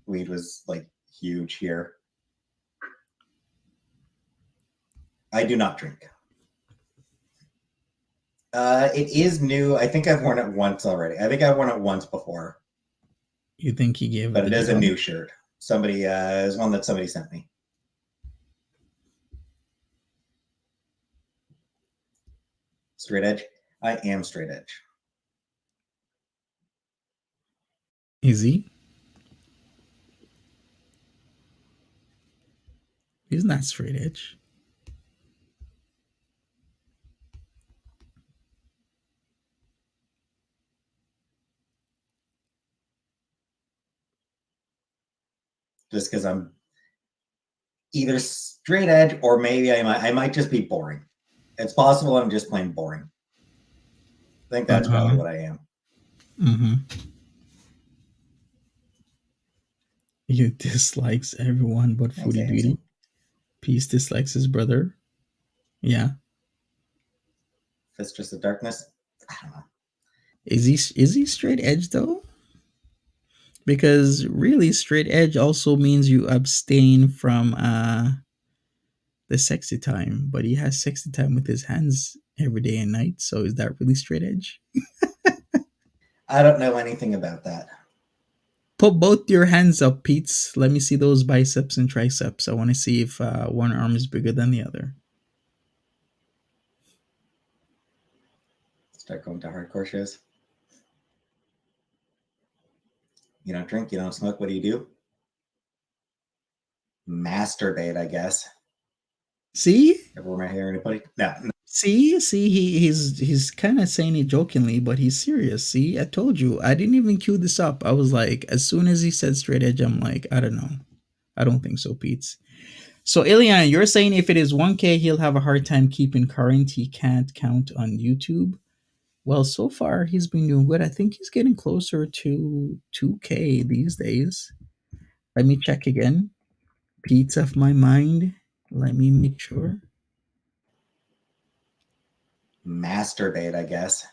weed was like huge here. I do not drink. It is new. I think I've worn it once already. I think I've worn it once before. You think he gave But it it is job? a new shirt. Somebody is one that somebody sent me. Straight edge. I am straight edge. Is he? He's not straight edge. Just because I'm either straight edge or maybe I might just be boring. It's possible I'm just plain boring. I think that's probably what I am. Mm-hmm. He dislikes everyone but Foodie Beauty. Peetz dislikes his brother. Yeah. Fisters of Darkness. I don't know. Is he straight edge though? Because really, straight edge also means you abstain from the sexy time, but he has sexy time with his hands every day and night. So is that really straight edge? I don't know anything about that. Put both your hands up, Peetz. Let me see those biceps and triceps. I want to see if one arm is bigger than the other. Start going to hardcore shows. You don't drink, you don't smoke. What do you do? Masturbate, I guess. See? Ever wear my hair in a putty? No. See, he's kind of saying it jokingly, but he's serious. See, I told you, I didn't even cue this up. I was like, as soon as he said straight edge, I'm like, I don't know, I don't think so, Peetz. So, Ileana, you're saying if it is 1K, he'll have a hard time keeping current. He can't count on YouTube. Well, so far he's been doing good. I think he's getting closer to 2K these days. Let me check again. Peetz of my mind. Let me make sure. Masturbate, I guess.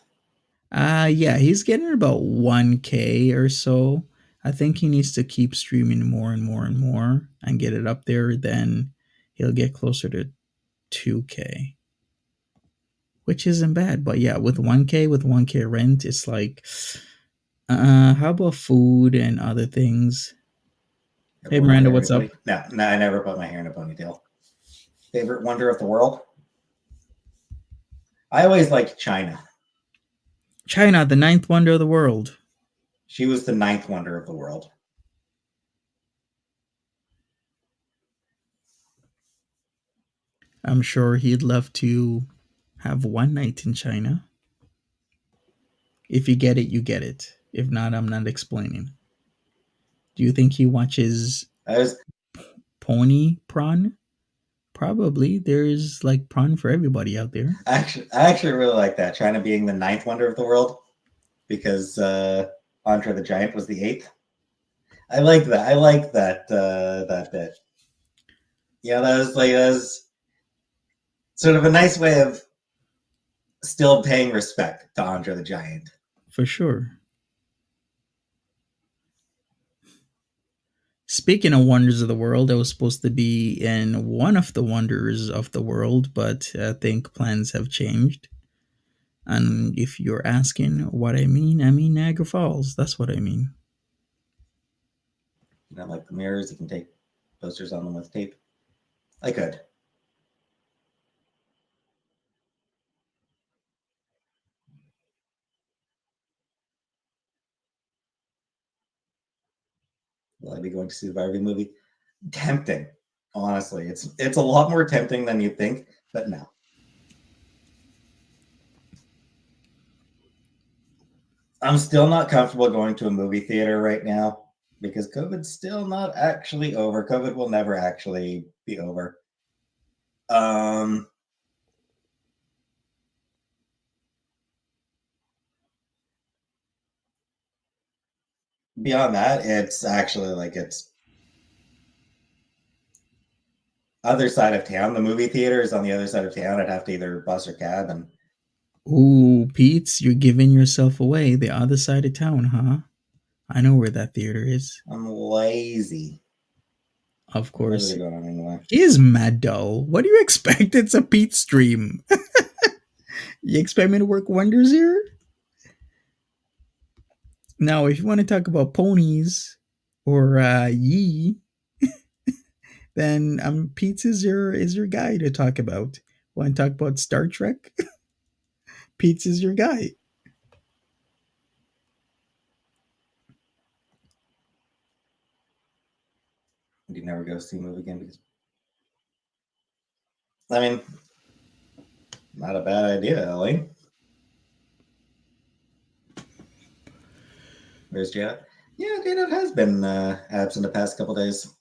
Yeah, he's getting about 1K or so. I think he needs to keep streaming more and more and more and get it up there. Then he'll get closer to 2K, which isn't bad. But yeah, with 1K rent, it's like, how about food and other things? Hey, Miranda, what's up? No, I never put my hair in a ponytail. Favorite wonder of the world? I always liked China. China, the ninth wonder of the world. She was the ninth wonder of the world. I'm sure he'd love to have one night in China. If you get it, you get it. If not, I'm not explaining. Do you think he watches Pony Prawn? Probably. There's like prawn for everybody out there. I actually really like that. China being the ninth wonder of the world because Andre the Giant was the eighth. I like that. I like that that bit. Yeah, that was sort of a nice way of still paying respect to Andre the Giant. For sure. Speaking of wonders of the world, I was supposed to be in one of the wonders of the world, but I think plans have changed. And if you're asking what I mean Niagara Falls. That's what I mean. You know, like the mirrors, you can take posters on them with tape. I could. Will I be going to see the Barbie movie? Tempting. Honestly, it's a lot more tempting than you think, but no. I'm still not comfortable going to a movie theater right now because COVID's still not actually over. COVID will never actually be over. Beyond that, it's actually like it's other side of town. The movie theater is on the other side of town. I'd have to either bus or cab. And Ooh, Peetz, you're giving yourself away. The other side of town, huh? I know where that theater is. I'm lazy. Of What course. are they going on anyway? He is mad dull. What do you expect? It's a Peetz stream. You expect me to work wonders here? Now, if you want to talk about ponies or yee, then Peetz is your guy to talk about. Want to talk about Star Trek? Peetz is your guy. Do you never go see a movie again? Because I mean, not a bad idea, Ellie. Where's Janet? Yeah, Janet has been absent the past couple days.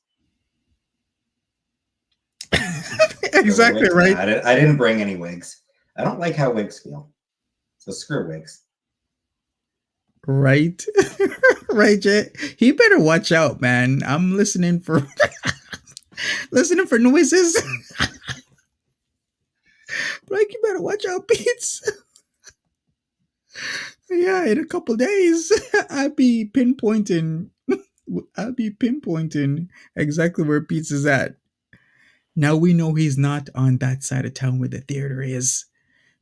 Exactly right. Nah, I didn't bring any wigs. I don't like how wigs feel. So screw wigs. Right. Right, Jay. He better watch out, man. I'm listening for listening for noises. Like, you better watch out, Peetz. Yeah, in a couple days, I'll be pinpointing exactly where Peetz is at. Now we know he's not on that side of town where the theater is.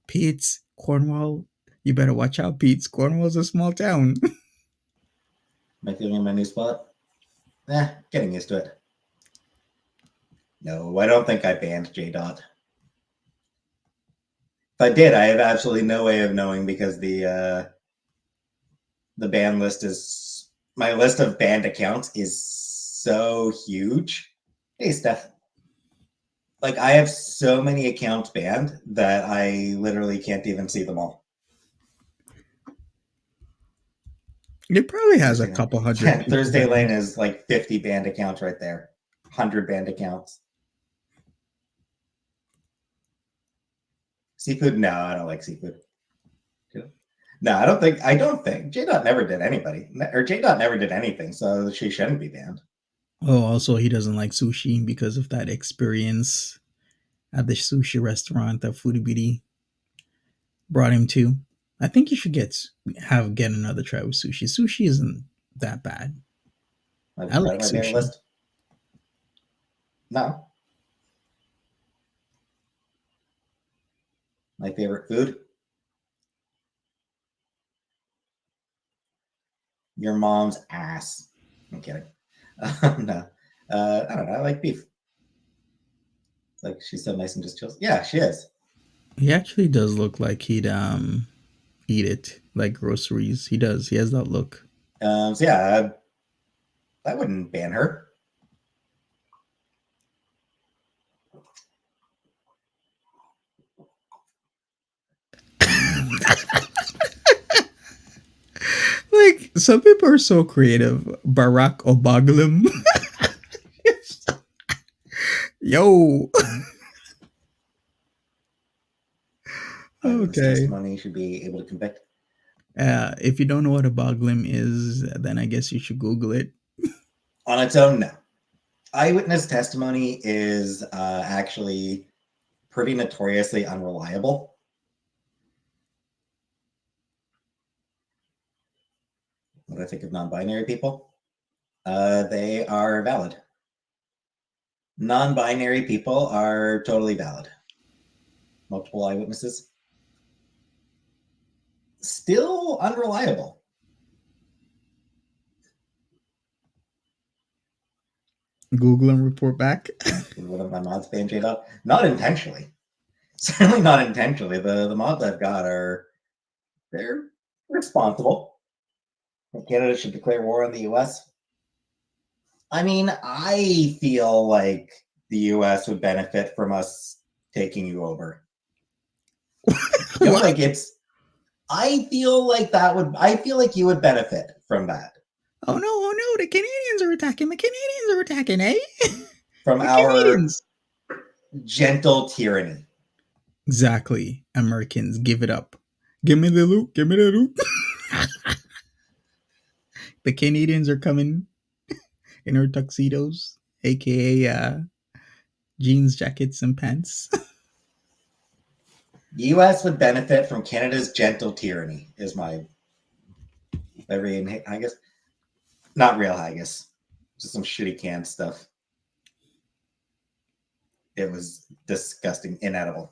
Peetz, Cornwall, you better watch out, Peetz. Cornwall's a small town. Am I feeling in my new spot? Getting used to it. No, I don't think I banned J. Dot. If I did, I have absolutely no way of knowing because the ban list is my list of banned accounts is so huge. Hey, Steph. Like, I have so many accounts banned that I literally can't even see them all. It probably has a couple hundred. Yeah, Thursday Lane is like 50 banned accounts right there. 100 banned accounts. Seafood? No, I don't like seafood. No, I don't think. J. Dot never did anybody. Or J. Dot never did anything, so she shouldn't be banned. Oh, also he doesn't like sushi because of that experience at the sushi restaurant that Foodie Beauty brought him to. I think you should get another try with sushi. Sushi isn't that bad. I like sushi. List? No. My favorite food? Your mom's ass. I'm kidding. No. I don't know. I like beef. It's like she's so nice and just chills. Yeah, she is. He actually does look like he'd eat it like groceries. He does. He has that look. So yeah, I wouldn't ban her. Like, some people are so creative. Barack Obaglim. Yo. Okay. Testimony should be able to convict. If you don't know what a boglim is, then I guess you should Google it. On its own, no. Eyewitness testimony is actually pretty notoriously unreliable. What do I think of non-binary people? They are valid. Non-binary people are totally valid. Multiple eyewitnesses. Still unreliable. Google and report back. One of my mods banned J. Dot. Not intentionally. Certainly not intentionally. The mods I've got they're responsible. Canada should declare war on the US. I mean, I feel like the U.S. would benefit from us taking you over. You know, What? like I feel like you would benefit from that. Oh no, the Canadians are attacking. The Canadians are attacking, eh? From The our Canadians. gentle tyranny. Exactly. Americans, give it up. Give me the loot. Give me the loot. The Canadians are coming in our tuxedos, aka jeans, jackets, and pants. The U.S. would benefit from Canada's gentle tyranny, is my I guess. Not real haggis. Just some shitty canned stuff. It was disgusting, inedible.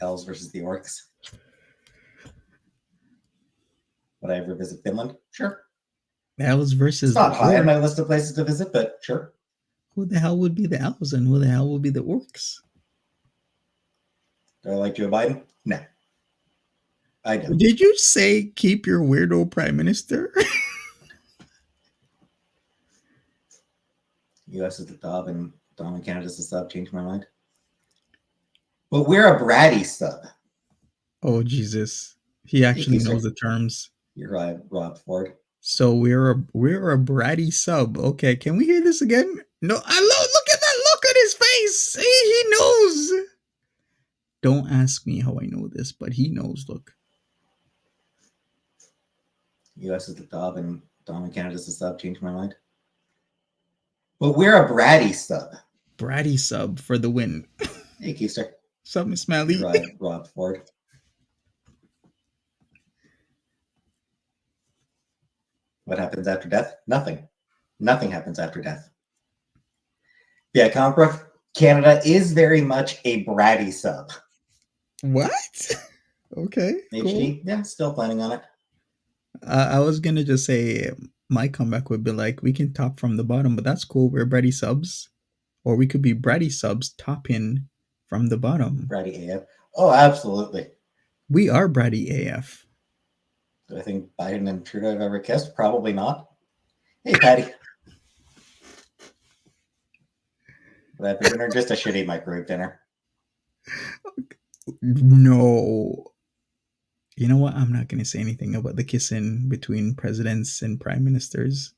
Elves versus the orcs. Would I ever visit Finland? Sure. Elves versus It's not the high on orcs. my list of places to visit, but sure. Who the hell would be the elves and who the hell would be the orcs? Do I like Joe Biden? No. I don't. Did you say keep your weirdo prime minister? US is the top and Dom and Canada's the sub. Changed my mind. But we're a bratty sub. Oh Jesus. He actually knows the terms. You're right, Rob Ford. So we're a bratty sub. Okay, can we hear this again? No, look at that look on his face. He knows. Don't ask me how I know this, but he knows. Look. US is the top and Dom and Canada's the sub. Changed my mind. But we're a bratty sub. Bratty sub for the win. Hey, Keister. Sup, Miss Smiley? You're right, Rob Ford. What happens after death? Nothing. Nothing happens after death. Yeah, comic book. Canada is very much a bratty sub. What? Okay. HD, cool. yeah, still planning on it. I was gonna just say my comeback would be like we can top from the bottom, but that's cool. We're bratty subs, or we could be bratty subs topping from the bottom. Bratty AF. Oh, absolutely. We are bratty AF. Do I think Biden and Trudeau have ever kissed? Probably not. Hey, Patty. Would that be dinner? Just a shitty microwave dinner. No. You know what? I'm not going to say anything about the kissing between presidents and prime ministers.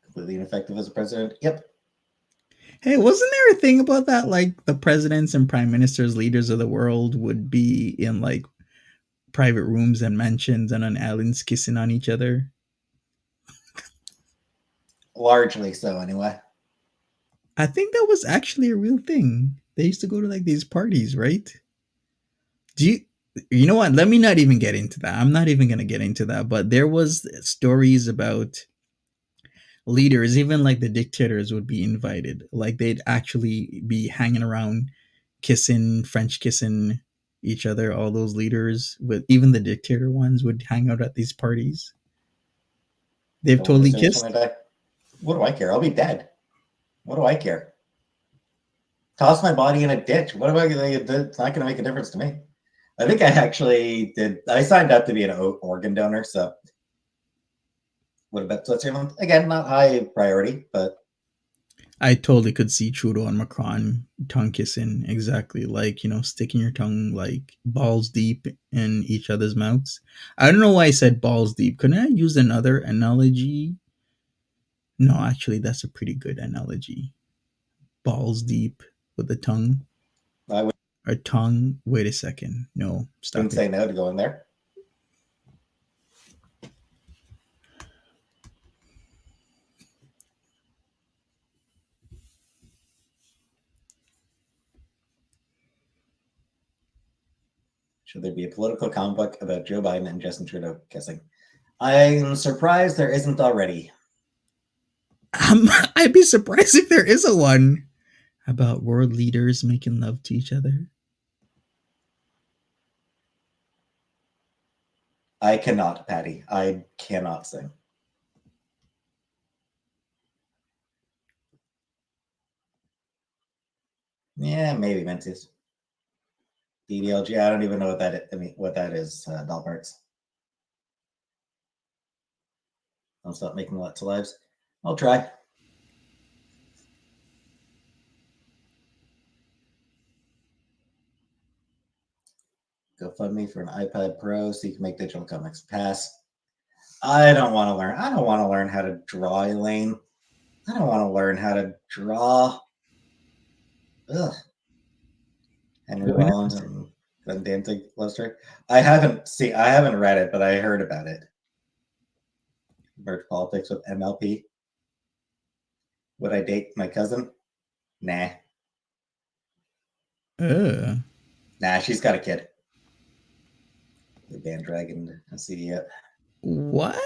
Completely ineffective as a president. Yep. Hey, wasn't there a thing about that? Like the presidents and prime ministers, leaders of the world would be in like private rooms and mansions and on islands kissing on each other? Largely so, anyway. I think that was actually a real thing. They used to go to like these parties, right? You know what? Let me not even get into that. I'm not even going to get into that. But there was stories about leaders, even like the dictators would be invited. Like they'd actually be hanging around kissing, French kissing each other. All those leaders, with even the dictator ones, would hang out at these parties. They've totally kissed. What do I care? I'll be dead. What do I care? Toss my body in a ditch. What am I going to do? It's not going to make a difference to me. I think I actually did. I signed up to be an organ donor, so what about Switzerland? Again, not high priority, but I totally could see Trudeau and Macron tongue kissing, exactly, like, you know, sticking your tongue like balls deep in each other's mouths. I don't know why I said balls deep. Couldn't I use another analogy? No, actually, that's a pretty good analogy. Balls deep with the tongue. I would. Or tongue. Wait a second. No, stop. Wouldn't say no to go in there. Should there be a political comic book about Joe Biden and Justin Trudeau kissing? I'm surprised there isn't already. I'd be surprised if there is a one about world leaders making love to each other. I cannot, Patty. I cannot sing. Yeah, maybe Menzies. DDLG. I don't even know what that is. I mean, what that is. Doll parts. I'll stop making lots of lives. I'll try. GoFundMe for an iPad Pro so you can make digital comics. Pass. I don't want to learn. I don't want to learn how to draw, Elaine. I don't want to learn how to draw. Ugh. Henry Rollins and Glenn Danzig love story. I haven't read it, but I heard about it. Merge politics with MLP. Would I date my cousin? Nah. Nah, she's got a kid. The bandwagon CD yet. What?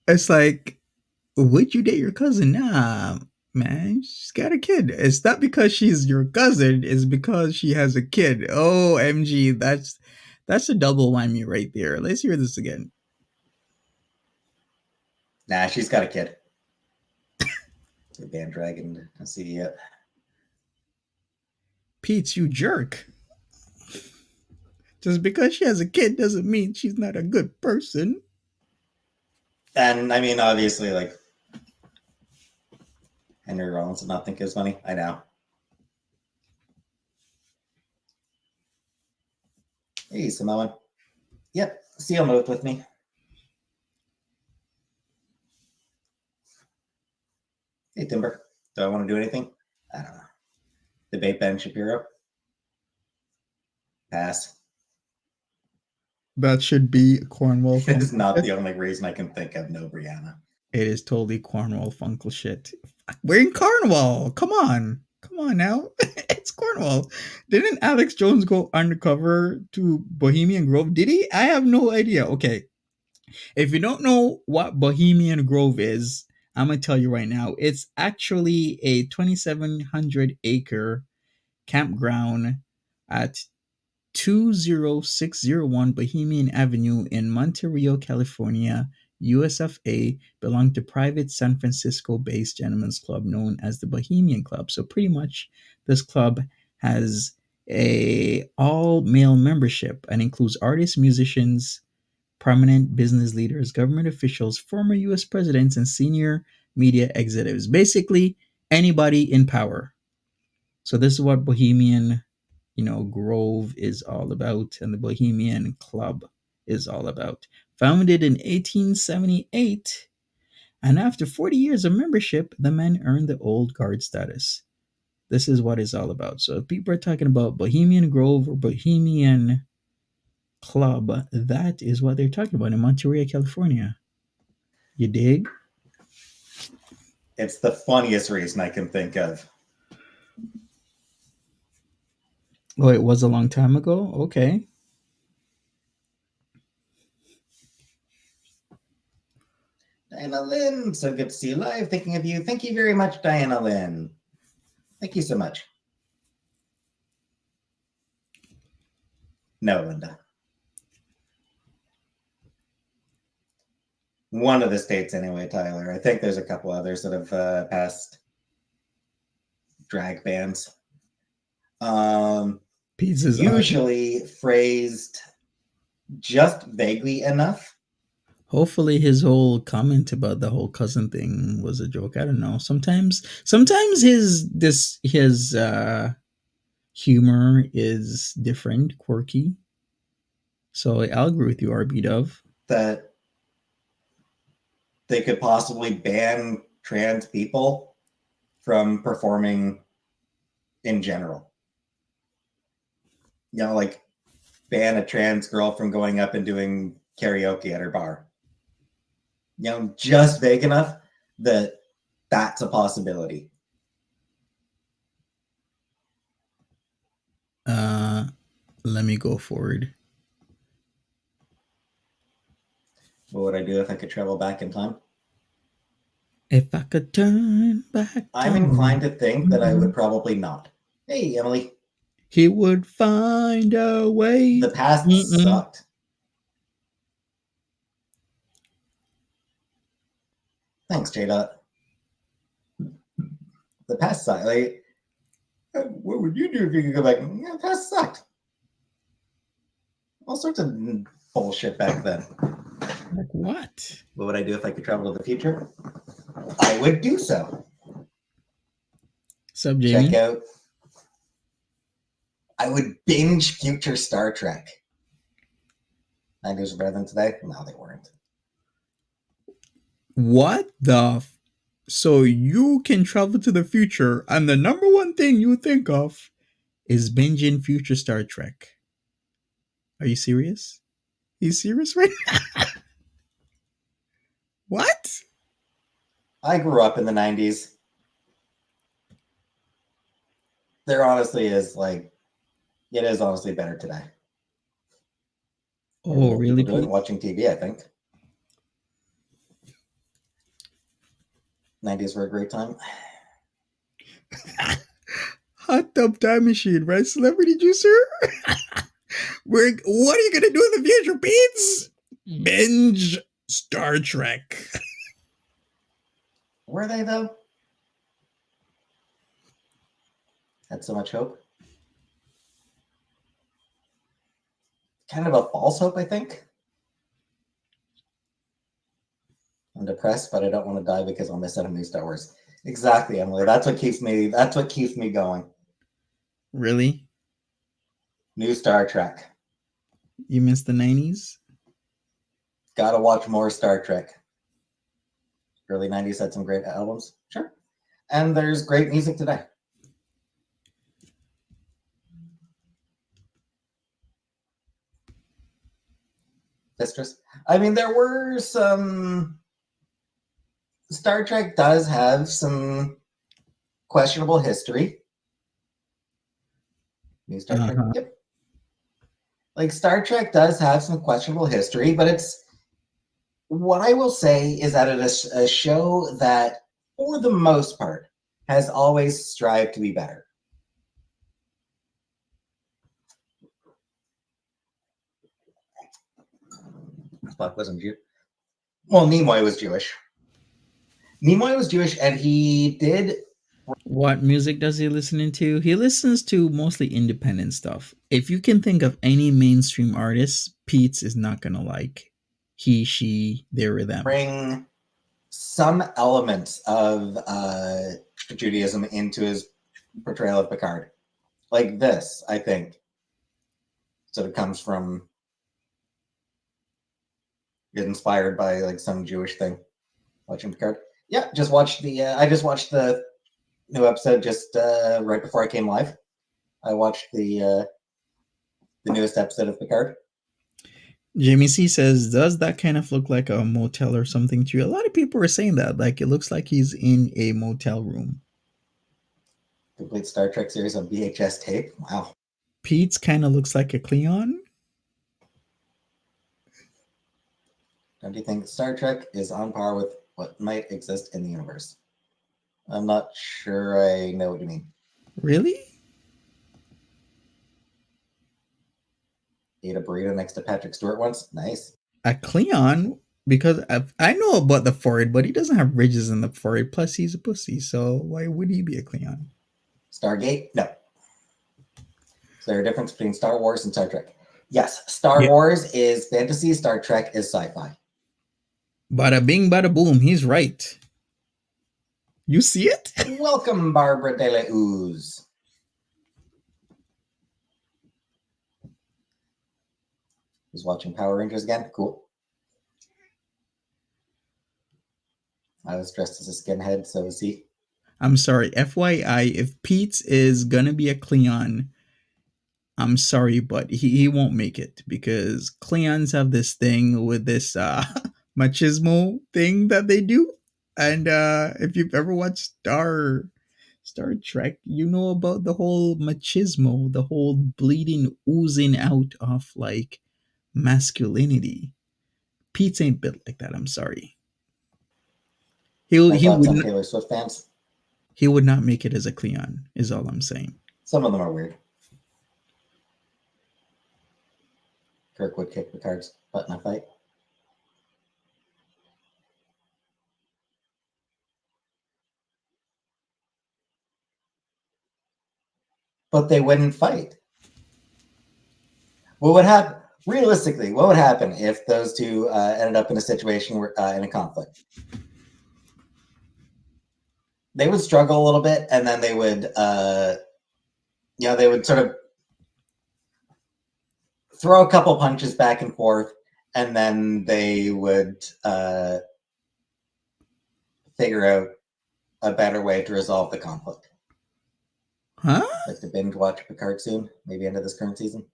It's like, would you date your cousin? Nah, man, she's got a kid. It's not because she's your cousin, it's because she has a kid. OMG, that's a double whammy right there. Let's hear this again. Nah, she's got a kid. The bandwagon CD yet. Peetz, you jerk. Just because she has a kid doesn't mean she's not a good person. And I mean, obviously, like, Henry Rollins did not think it was funny. I know. Hey, Samoan. Yep, Seal moved with me. Hey, Timber. Do I want to do anything? I don't know. Debate Ben Shapiro? Pass. That should be Cornwall. It's not the only reason I can think of. No, Brianna. It is totally Cornwall Funkle shit. We're in Cornwall. Come on now. It's Cornwall. Didn't Alex Jones go undercover to Bohemian Grove? Did he? I have no idea. Okay. If you don't know what Bohemian Grove is, I'm going to tell you right now. It's actually a 2,700 acre campground at 20601 Bohemian Avenue in Monterey, California, USFA, belonged to private San Francisco-based gentlemen's club known as the Bohemian Club. So pretty much this club has a all-male membership and includes artists, musicians, prominent business leaders, government officials, former US presidents, and senior media executives. Basically, anybody in power. So this is what Bohemian Grove is all about, and the Bohemian Club is all about. Founded in 1878, and after 40 years of membership, the men earned the old guard status. This is what it's all about. So if people are talking about Bohemian Grove or Bohemian Club, that is what they're talking about in Monterey, California. You dig? It's the funniest reason I can think of. Oh, it was a long time ago? Okay. Diana Lynn, so good to see you live. Thinking of you. Thank you very much, Diana Lynn. Thank you so much. No, Linda. One of the states anyway, Tyler. I think there's a couple others that have passed drag bans. Peetz is usually phrased just vaguely enough. Hopefully his whole comment about the whole cousin thing was a joke. I don't know. Sometimes his humor is different, quirky. So I'll agree with you, RB Dove. That they could possibly ban trans people from performing in general. You know, like ban a trans girl from going up and doing karaoke at her bar. You know, just vague enough that that's a possibility. Let me go forward. What would I do if I could travel back in time? If I could turn back. I'm inclined to think that I would probably not. Hey, Emily. He would find a way. The past sucked. Thanks, J-Dot. The past sucked. Like, what would you do if you could go back? Yeah, the past sucked. All sorts of bullshit back then. Like what? What would I do if I could travel to the future? I would do so. Sup, Check Jamie? out. I would binge future Star Trek. 90s were better than today? No, they weren't. What the? So you can travel to the future, and the number one thing you think of is binging future Star Trek. Are you serious? Are you serious right now? What? I grew up in the 90s. There honestly is it is honestly better today. Oh, really? People doing watching TV, I think. 90s were a great time. Hot tub time machine, right? Celebrity juicer? What are you gonna do in the future, Peetz? Binge Star Trek. Were they though? Had so much hope. Kind of a false hope, I think. I'm depressed, but I don't want to die because I'll miss out on new Star Wars. Exactly, Emily. That's what keeps me going. Really? New Star Trek. You missed the 90s? Gotta watch more Star Trek. Early 90s had some great albums. Sure. And there's great music today. Mistress. I mean, there were some. Star Trek does have some questionable history. New Star Trek? Yep. Like, Star Trek does have some questionable history, but it's. What I will say is that it is a show that, for the most part, has always strived to be better. Spock wasn't Jewish. Well, Nimoy was Jewish. Nimoy was Jewish, and he did. What music does he listen to? He listens to mostly independent stuff. If you can think of any mainstream artist, Peetz is not gonna like. He, she, they, or them. Bring some elements of Judaism into his portrayal of Picard. Like this, I think, sort of comes from, inspired by like some Jewish thing. Watching Picard. Yeah, just watched I just watched the new episode just right before I came live. I watched the newest episode of Picard. Jamie C says, does that kind of look like a motel or something to you? A lot of people are saying that. Like, it looks like he's in a motel room. Complete Star Trek series on VHS tape. Wow. Peetz kind of looks like a Cleon. Don't you think Star Trek is on par with what might exist in the universe? I'm not sure I know what you mean. Really? Ate a burrito next to Patrick Stewart once. Nice. A Cleon? Because I know about the forehead, but he doesn't have ridges in the forehead. Plus, he's a pussy. So why would he be a Cleon? Stargate? No. Is there a difference between Star Wars and Star Trek? Yes. Star Wars is fantasy. Star Trek is sci-fi. Bada bing, bada boom. He's right. You see it? Welcome, Barbara De La Ooze. Who's watching Power Rangers again? Cool. I was dressed as a skinhead, so was he. I'm sorry. FYI, if Peetz is gonna be a Cleon, I'm sorry, but he won't make it because Cleons have this thing with this machismo thing that they do. And if you've ever watched Star Trek, you know about the whole machismo, the whole bleeding, oozing out of like masculinity. Peetz ain't built like that. I'm sorry. He Thoughts on would Taylor Swift fans? he would not make it as a Cleon. Is all I'm saying. Some of them are weird. Kirk would kick Picard's butt in a fight. But they wouldn't fight. What would happen? realistically, what would happen if those two ended up in a situation where in a conflict? They would struggle a little bit, and then they would, they would sort of throw a couple punches back and forth, and then they would figure out a better way to resolve the conflict. Huh? Like to binge watch Picard soon, maybe end of this current season.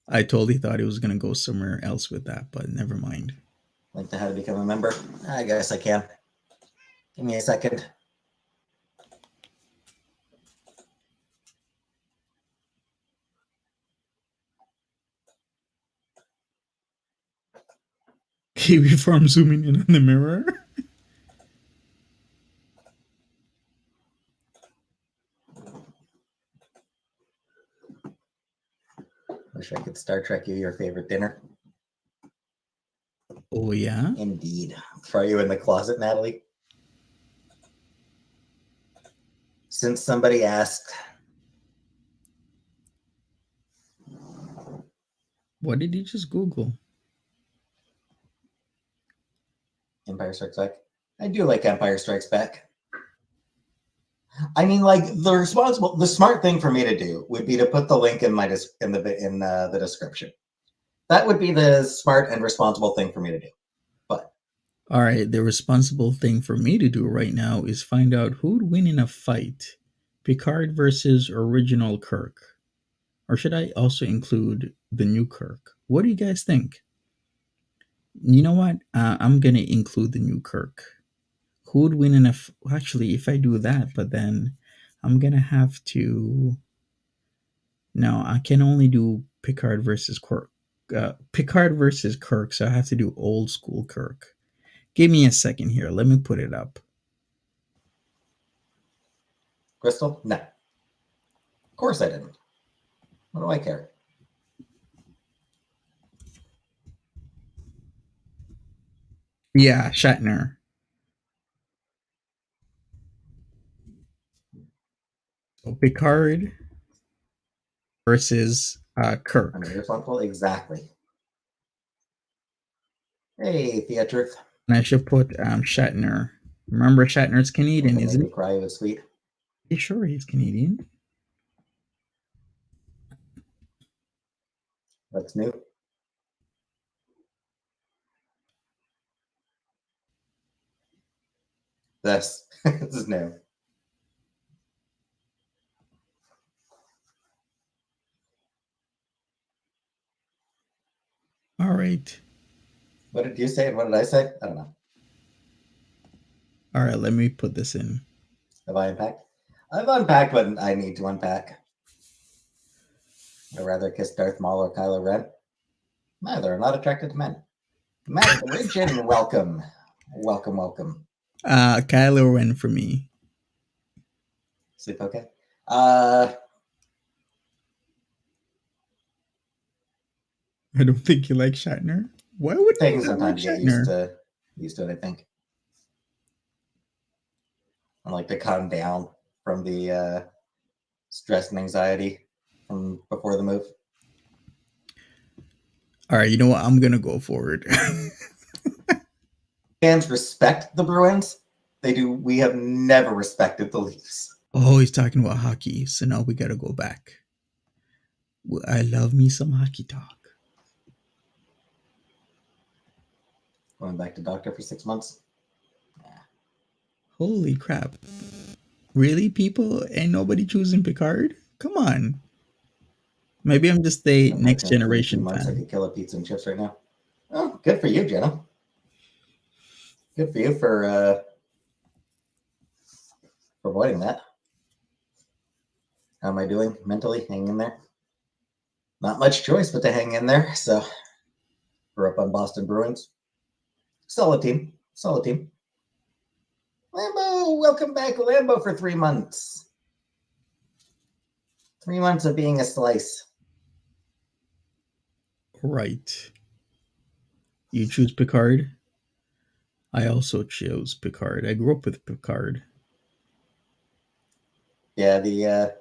I totally thought he was going to go somewhere else with that, but never mind. Like to how to become a member? I guess I can. Give me a second. Okay, before I'm zooming in on the mirror. Wish I could Star Trek you your favorite dinner. Oh, yeah? Indeed. Throw you in the closet, Natalie. Since somebody asked, What did you just Google? Empire Strikes Back. I do like Empire Strikes Back. I mean, like the smart thing for me to do would be to put the link in the description. That would be the smart and responsible thing for me to do. But all right, the responsible thing for me to do right now is find out who'd win in a fight, Picard versus original Kirk, or should I also include the new Kirk? What do you guys think? You know what? I'm gonna include the new Kirk. Who would win in a? Actually, if I do that, but then I'm gonna have to. No, I can only do Picard versus Kirk. Picard versus Kirk, so I have to do old school Kirk. Give me a second here. Let me put it up. Crystal? No. Of course I didn't. What do I care? Yeah, Shatner. So Picard versus Kirk. I'm irresponsible? Exactly. Hey, Thea Truth. And I should put Shatner. Remember, Shatner's Canadian, Make isn't me he? cry. It was sweet. You sure he's Canadian? That's new. This is new. All right. What did you say and what did I say? I don't know. All right, let me put this in. Have I unpacked? I've unpacked what I need to unpack. I'd rather kiss Darth Maul or Kylo Ren. Neither. I'm not attracted to men. Matt Bridgen, welcome. Welcome, welcome. Kylo Ren for me. Sleep okay? I don't think you like Shatner. Why would taking you some not time like to get Shatner? used to it, I think. I like to calm down from the stress and anxiety from before the move. All right, you know what? I'm gonna go forward. Fans respect the Bruins. They do. We have never respected the Leafs. Oh, he's talking about hockey, so now we gotta go back. Well, I love me some hockey talk. Going back to doctor for 6 months. Holy crap! Really, people? Ain't nobody choosing Picard? Come on. Maybe I'm just a next Unfortunately, for 2 generation months, I fan. could kill a pizza and chips right now. Oh, good for you, Jenna. Good for you for avoiding that. How am I doing mentally? Hanging in there. Not much choice but to hang in there. So, grew up on Boston Bruins. Solid team. Solid team. Lambo, welcome back, Lambo, for 3 months. 3 months of being a slice. Right. You choose Picard? I also chose Picard. I grew up with Picard. Yeah, the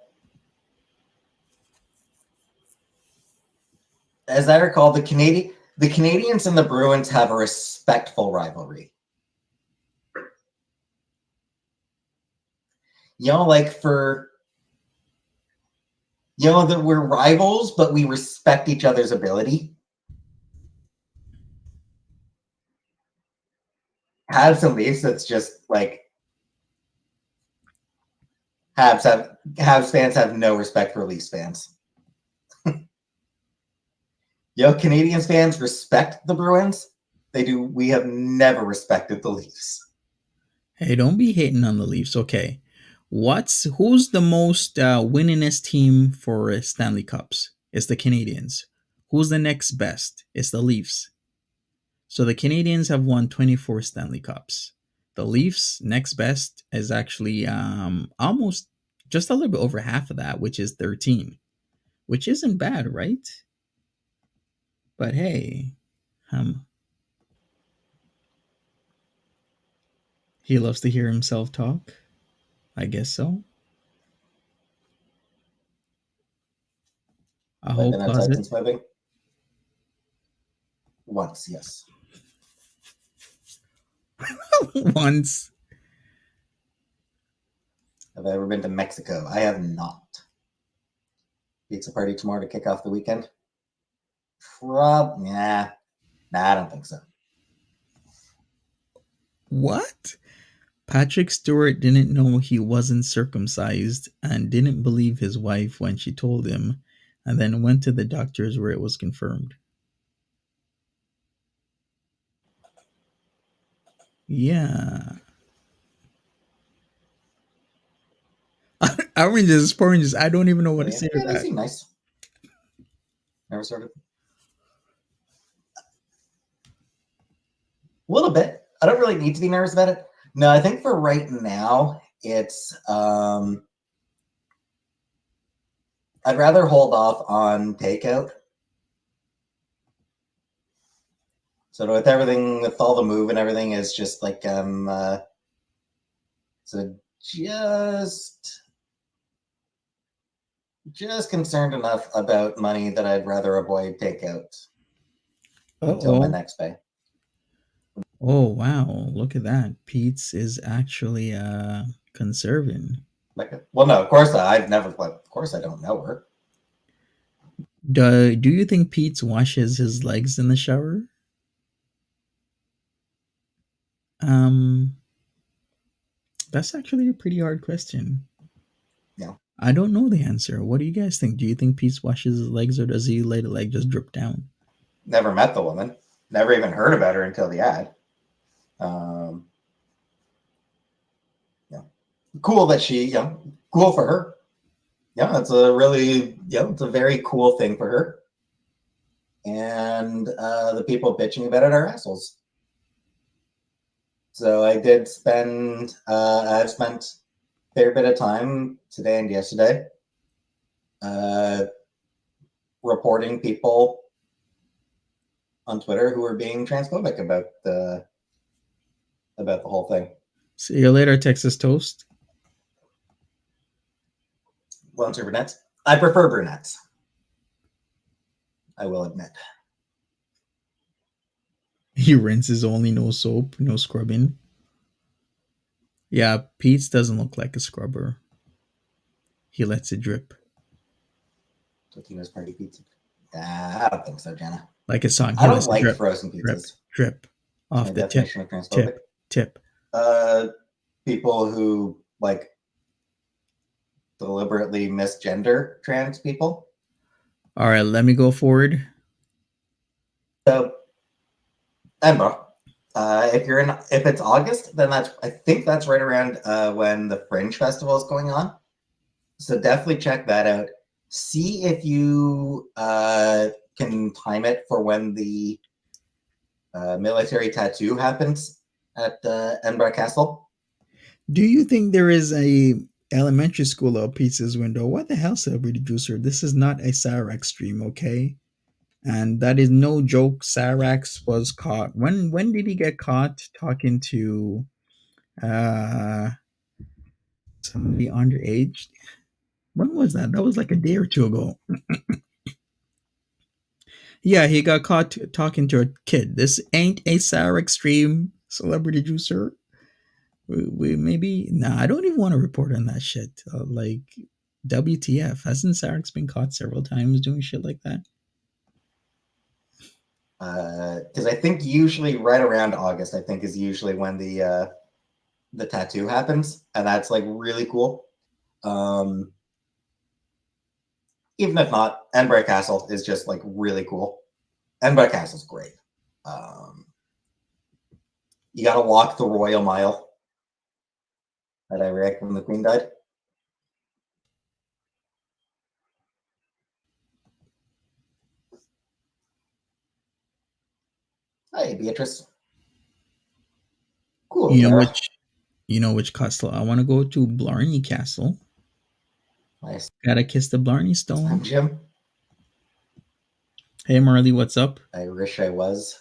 as I recall, the Canadians and the Bruins have a respectful rivalry. Like that we're rivals, but we respect each other's ability. Habs and Leafs, it's just like Habs fans have no respect for Leafs fans. Canadians fans respect the Bruins. They do. We have never respected the Leafs. Hey, don't be hating on the Leafs. Okay, who's the most winningest team for Stanley Cups? It's the Canadians. Who's the next best? It's the Leafs. So the Canadians have won 24 Stanley Cups. The Leafs next best is actually almost just a little bit over half of that, which is 13, which isn't bad, right? But hey, he loves to hear himself talk. I guess so. A whole Been outside closet. since moving? Once, yes. Once. Have I ever been to Mexico? I have not. Pizza party tomorrow to kick off the weekend? Nah, I don't think so. What? Patrick Stewart didn't know he wasn't circumcised and didn't believe his wife when she told him, and then went to the doctors where it was confirmed. Yeah. Oranges. I don't even know what to say to They that. seem nice. Never started. A little bit. I don't really need to be nervous about it. No, I think for right now, it's I'd rather hold off on takeout. So with everything, with all the move and everything, is just like so just concerned enough about money that I'd rather avoid takeout until my next pay. Oh wow! Look at that. Peetz is actually conserving. Well, no, of course I've never. Of course, I don't know her. Do you think Peetz washes his legs in the shower? That's actually a pretty hard question. Yeah. I don't know the answer. What do you guys think? Do you think Peetz washes his legs, or does he let the leg just drip down? Never met the woman. Never even heard about her until the ad. Yeah. Cool that she, cool for her. Yeah, it's a really, it's a very cool thing for her. And the people bitching about it are assholes. So I did spend, I've spent a fair bit of time today and yesterday reporting people on Twitter who are being transphobic about the whole thing. See you later, Texas Toast. Blondes or brunettes? I prefer brunettes. I will admit. He rinses only, no soap, no scrubbing. Yeah, Peetz doesn't look like a scrubber. He lets it drip. Totino's party pizza. I don't think so, Jenna. Like a song. I don't like frozen pizzas. Drip. Off the tip. Tip. People who deliberately misgender trans people. All right, let me go forward. So, Edinburgh, if it's August, then I think that's right around when the Fringe Festival is going on. So definitely check that out. See if you can time it for when the military tattoo happens at Edinburgh Castle. Do you think there is a elementary school out Pizza's window? What the hell, Celebrity Juicer? This is not a Cyrax stream, okay? And that is no joke. Cyrax was caught. When did he get caught talking to somebody underage? When was that? That was like a day or two ago. Yeah, he got caught talking to a kid. This ain't a Sour Extreme celebrity juicer. We maybe nah. I don't even want to report on that shit. Like, WTF? Hasn't Sarek been caught several times doing shit like that? Because I think usually right around August, I think is usually when the tattoo happens, and that's like really cool. Even if not, Edinburgh Castle is just like really cool. Edinburgh Castle's great. You got to walk the Royal Mile that I read when the Queen died. Hey, Beatrice. Cool. You know Lara. which castle I want to go to? Blarney Castle. Nice. Gotta kiss the Blarney Stone. I'm Jim. Hey Marley, what's up? I wish I was.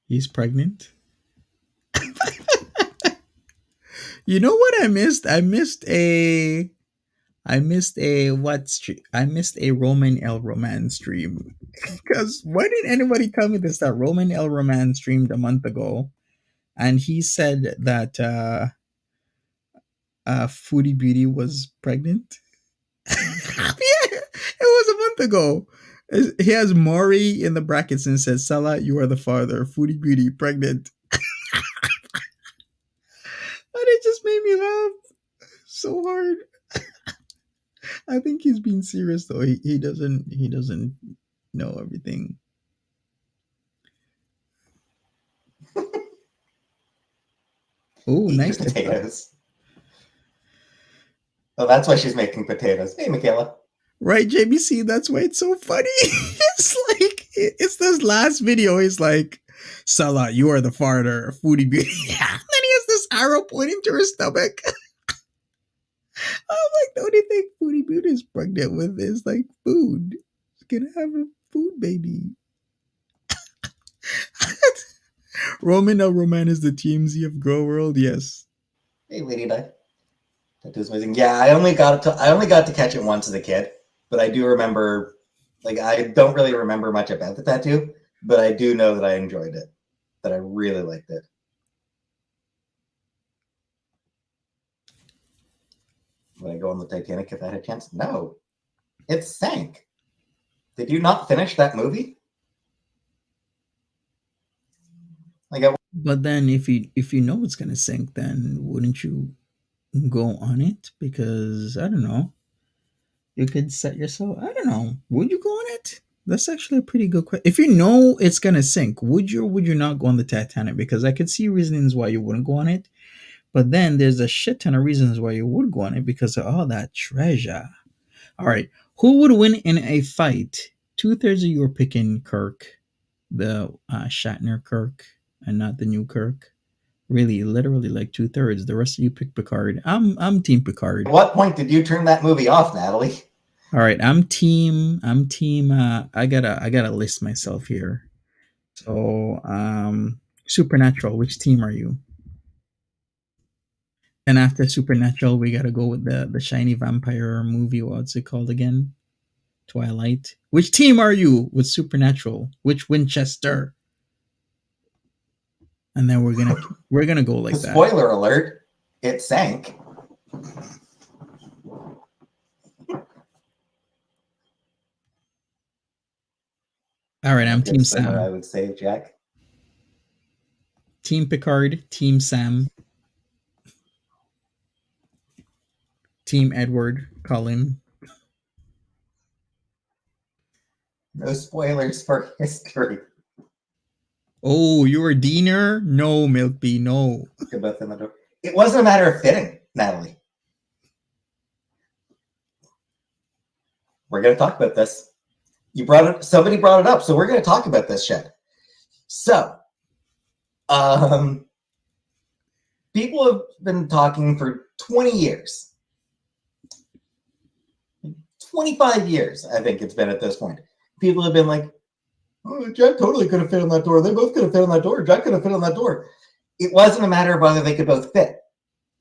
He's pregnant. You know what I missed? I missed a Roman L Roman stream. Because why didn't anybody tell me this? That Roman L Roman streamed a month ago, and he said that Foodie Beauty was pregnant. Yeah, it was a month ago. He has Maury in the brackets and says, "Salah, you are the father. Foodie Beauty pregnant." And it just made me laugh so hard. I think he's being serious though. He doesn't know everything. Oh, nice potatoes. Oh, that's why she's making potatoes. Hey, Michaela. Right, JBC. That's why it's so funny. It's like it's this last video. He's like, "Salah, you are the father of Foodie Beauty." And then he has this arrow pointing to her stomach. I'm like, the only thing Foodie Beauty is pregnant with is like food. She's gonna have a food baby. Roman L. Roman is the TMZ of Girl World. Yes. Hey, Lady Di. Tattoo's amazing. Yeah, I only got to catch it once as a kid, but I do remember. Like, I don't really remember much about the tattoo, but I do know that I enjoyed it. That I really liked it. Would I go on the Titanic if I had a chance? No. It sank. Did you not finish that movie? But then if you know it's gonna sink, then wouldn't you go on it? Because I don't know. You could set yourself. I don't know. Would you go on it? That's actually a pretty good question. If you know it's gonna sink, would you or would you not go on the Titanic? Because I could see reasons why you wouldn't go on it, but then there's a shit ton of reasons why you would go on it because of all that treasure. All right, who would win in a fight? 2/3 of you are picking Kirk, the Shatner Kirk, and not the new Kirk. Really, literally, like 2/3. The rest of you pick Picard. I'm Team Picard. At what point did you turn that movie off, Natalie? All right, I'm team. I gotta list myself here. So, Supernatural. Which team are you? And after Supernatural, we gotta go with the shiny vampire movie. What's it called again? Twilight. Which team are you with Supernatural? Which Winchester? And then we're gonna go like that. Spoiler alert! It sank. All right, I'm Team Sam. I would say, Jack. Team Picard, Team Sam, Team Edward, Colin. No spoilers for history. Oh, you're a Diener? No, Milkbee, no. It wasn't a matter of fitting, Natalie. We're going to talk about this. Somebody brought it up, so we're going to talk about this shit. So, people have been talking for 20 years. 25 years, I think it's been at this point. People have been like, oh, Jack totally could have fit on that door. They both could have fit on that door. Jack could have fit on that door. It wasn't a matter of whether they could both fit.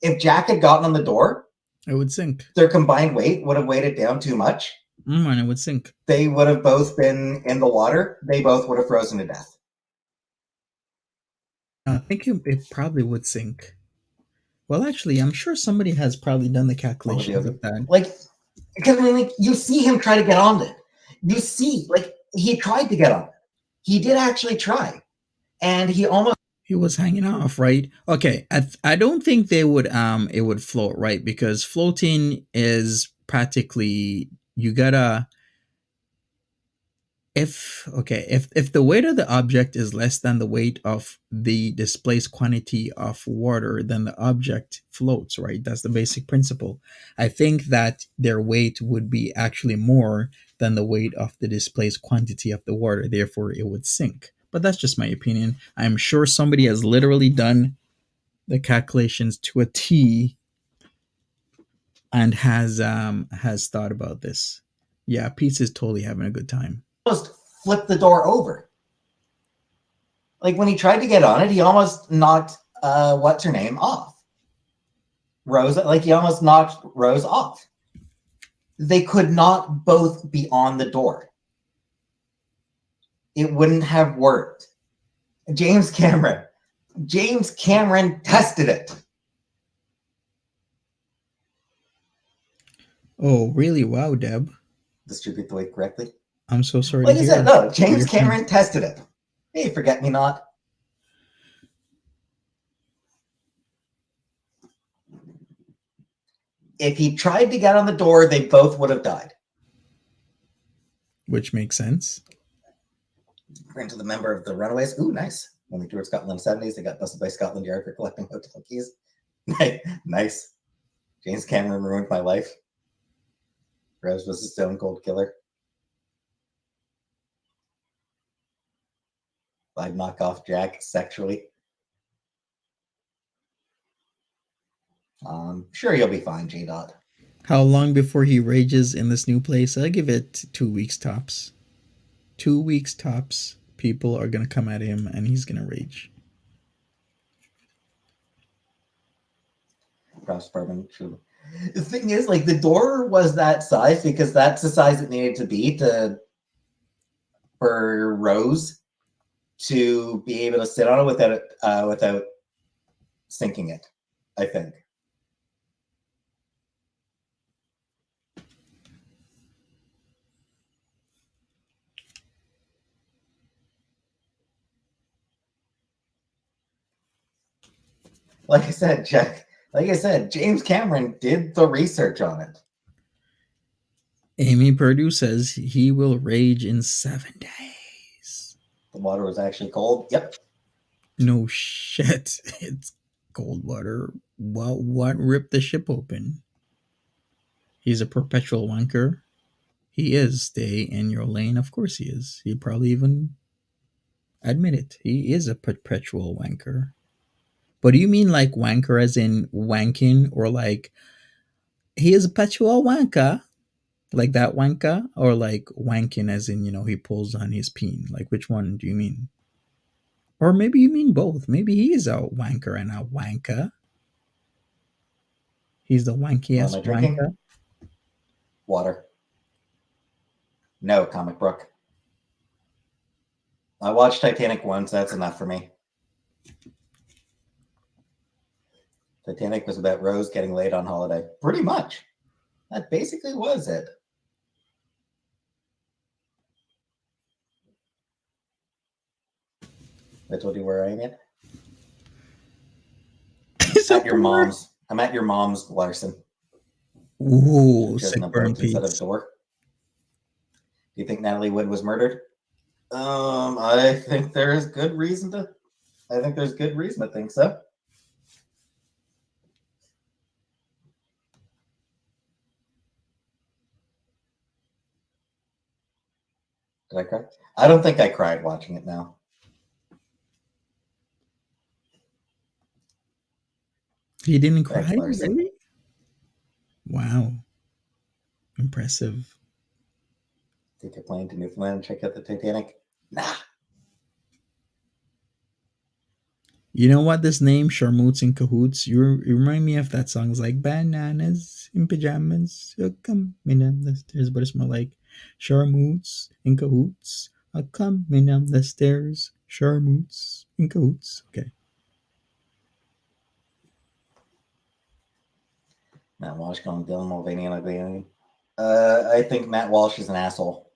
If Jack had gotten on the door, it would sink. Their combined weight would have weighed it down too much, And it would sink. They would have both been in the water. They both would have frozen to death. I think it probably would sink. Well, actually, I'm sure somebody has probably done the Foodie calculations Beauty. of that. Like, because I mean, like, you see him try to get on it. You see, like, he tried to get on it. He did actually try, and he almost. He was hanging off, right? Okay, I don't think they would it would float, right? Because floating is practically you gotta if the weight of the object is less than the weight of the displaced quantity of water, then the object floats, right? That's the basic principle. I think that their weight would be actually more than the weight of the displaced quantity of the water, therefore it would sink. But that's just my opinion. I'm sure somebody has literally done the calculations to a T and has thought about this. Yeah, Peetz is totally having a good time. Almost flipped the door over. Like when he tried to get on it, he almost knocked what's her name off. Rose, like he almost knocked Rose off. They could not both be on the door. It wouldn't have worked. James Cameron tested it. Oh, really? Wow, Deb. Distribute the weight correctly. I'm so sorry Like to I hear. said, no, James Cameron tested it. Hey, forget me not. If he tried to get on the door, they both would have died. Which makes sense. According to the member of the Runaways. Ooh, nice. When they toured Scotland in the 70s, they got busted by Scotland Yard for collecting hotel keys. Nice. James Cameron ruined my life. Rose was a stone cold killer. I'd knock off Jack sexually. Sure, you'll be fine, J. Dot. How long before he rages in this new place? I give it 2 weeks tops. 2 weeks tops. People are gonna come at him, and he's gonna rage. Cross department. True. The thing is, like, the door was that size because that's the size it needed to be for Rose to be able to sit on it without sinking it, I think. Like I said, James Cameron did the research on it. Amy Purdue says he will rage in 7 days. The water was actually cold. Yep. No shit. It's cold water. Well, what ripped the ship open? He's a perpetual wanker. He is. Stay in your lane. Of course he is. He probably even admit it. He is a perpetual wanker. But do you mean like wanker as in wanking, or like he is a perpetual wanker, like that wanker, or like wanking as in he pulls on his peen? Like which one do you mean? Or maybe you mean both. Maybe he is a wanker and a wanker. He's the What am I wankiest drinking? wanker. Water. No, comic book. I watched Titanic once. That's enough for me. Titanic was about Rose getting laid on holiday. Pretty much. That basically was it. I told you where I am yet? At your mom's. I'm at your mom's, Larson. Ooh, Just sick in a burn boat instead of Peetz. door. Do you think Natalie Wood was murdered? I think there's good reason to think so. Did I cry? I don't think I cried watching it now. He didn't cry, Thanks, Larson. really? Wow, impressive. Take a plane to Newfoundland and check out the Titanic. Nah. You know what? This name, Sharmoots and Cahoots, you remind me of that song. It's like bananas in pajamas coming down the stairs, but it's more like charmoots in cahoots coming down the stairs. Charmoots in cahoots. Okay. Matt Walsh calling Dylan Mulvaney an ugly alien. I think Matt Walsh is an asshole.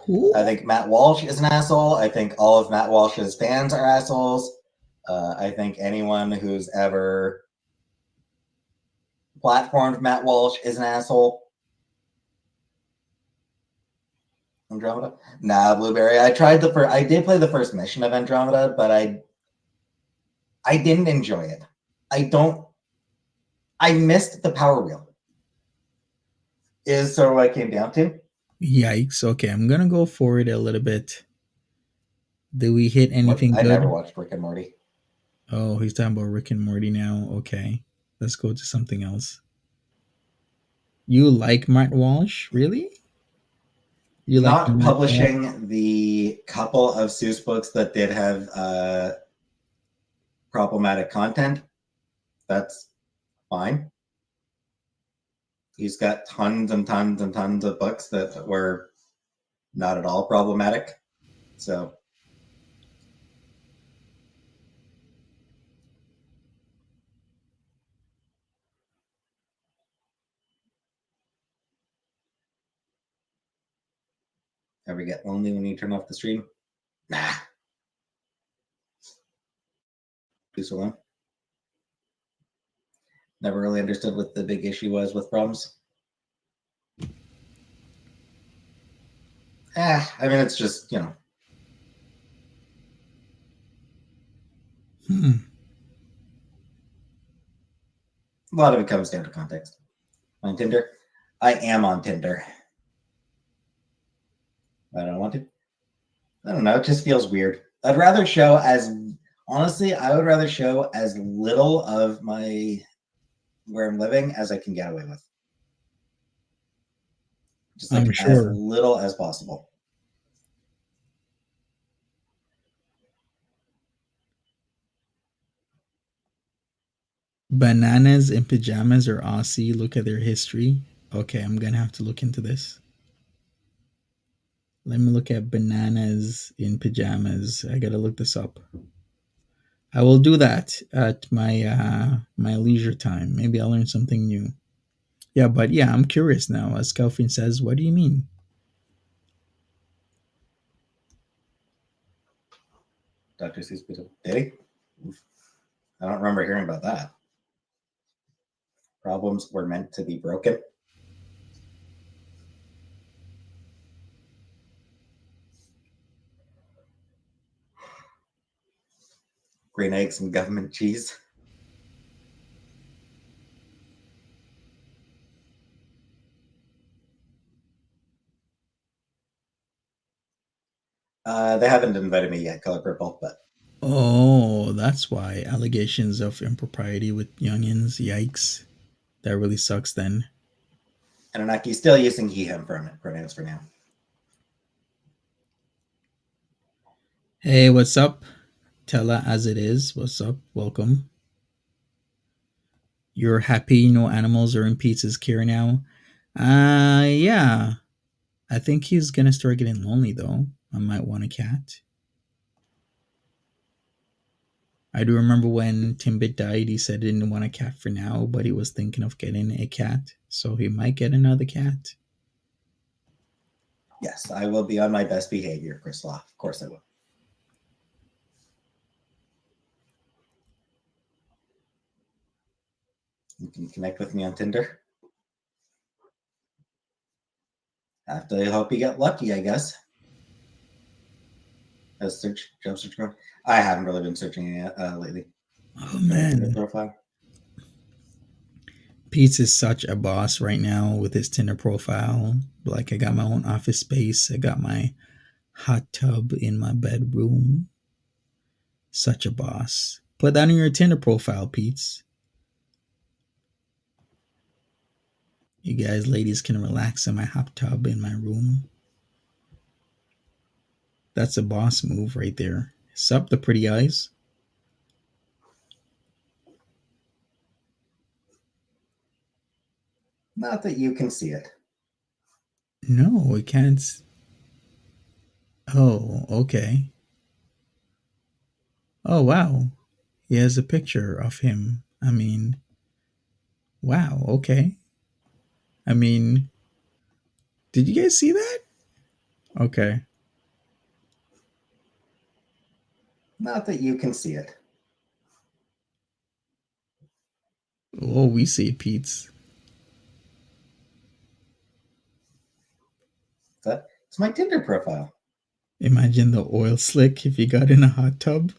Who? I think Matt Walsh is an asshole. I think all of Matt Walsh's fans are assholes. I think anyone who's ever platformed Matt Walsh is an asshole. Andromeda? Nah, Blueberry. I did play the first mission of Andromeda, but I didn't enjoy it. I missed the power wheel. Is sort of what I came down to. Yikes. Okay, I'm gonna go forward a little bit. Did we hit anything I good? never watched Rick and Morty. Oh, he's talking about Rick and Morty now. Okay. Let's go to something else. You like Matt Walsh? Really? You like Not Matt Walsh? publishing the couple of Seuss books that did have problematic content. That's fine. He's got tons and tons and tons of books that were not at all problematic. So ever get lonely when you turn off the stream? Nah. Too so long. Never really understood what the big issue was with problems. I mean, it's just, Hmm. A lot of it comes down to context. On Tinder? I am on Tinder. I don't want to. I don't know. It just feels weird. I would rather show as little of where I'm living as I can get away with. Just like I'm as sure. little as possible. Bananas in pajamas are Aussie. Look at their history. Okay, I'm gonna have to look into this. Let me look at bananas in pajamas. I gotta look this up. I will do that at my leisure time. Maybe I'll learn something new. Yeah, but yeah, I'm curious now. As Kelvin says, what do you mean? Dr. Seuss did he? I don't remember hearing about that. Problems were meant to be broken. Green eggs and government cheese. They haven't invited me yet, Color Purple, but Oh, that's why. Allegations of impropriety with youngins. Yikes. That really sucks then. Anunnaki's still using he, him pronouns for now. Hey, what's up? Tella as it is. What's up? Welcome. You're happy no animals are in Peetz's care now? Yeah. I think he's gonna start getting lonely though. I might want a cat. I do remember when Timbit died, he said he didn't want a cat for now, but he was thinking of getting a cat. So he might get another cat. Yes, I will be on my best behavior, Chris Law. Of course I will. You can connect with me on Tinder. I have to hope you get lucky, I guess. As job search going. I haven't really been searching lately. Oh man. Profile. Peetz is such a boss right now with his Tinder profile. Like, I got my own office space. I got my hot tub in my bedroom. Such a boss. Put that on your Tinder profile, Peetz. You guys, ladies, can relax in my hot tub in my room. That's a boss move right there. Sup, the pretty eyes? Not that you can see it. No, we can't. Oh, okay. Oh, wow. He has a picture of him. I mean, wow, okay. I mean, did you guys see that? Okay. Not that you can see it. Oh, we see it, Peetz. It's my Tinder profile. Imagine the oil slick if you got in a hot tub.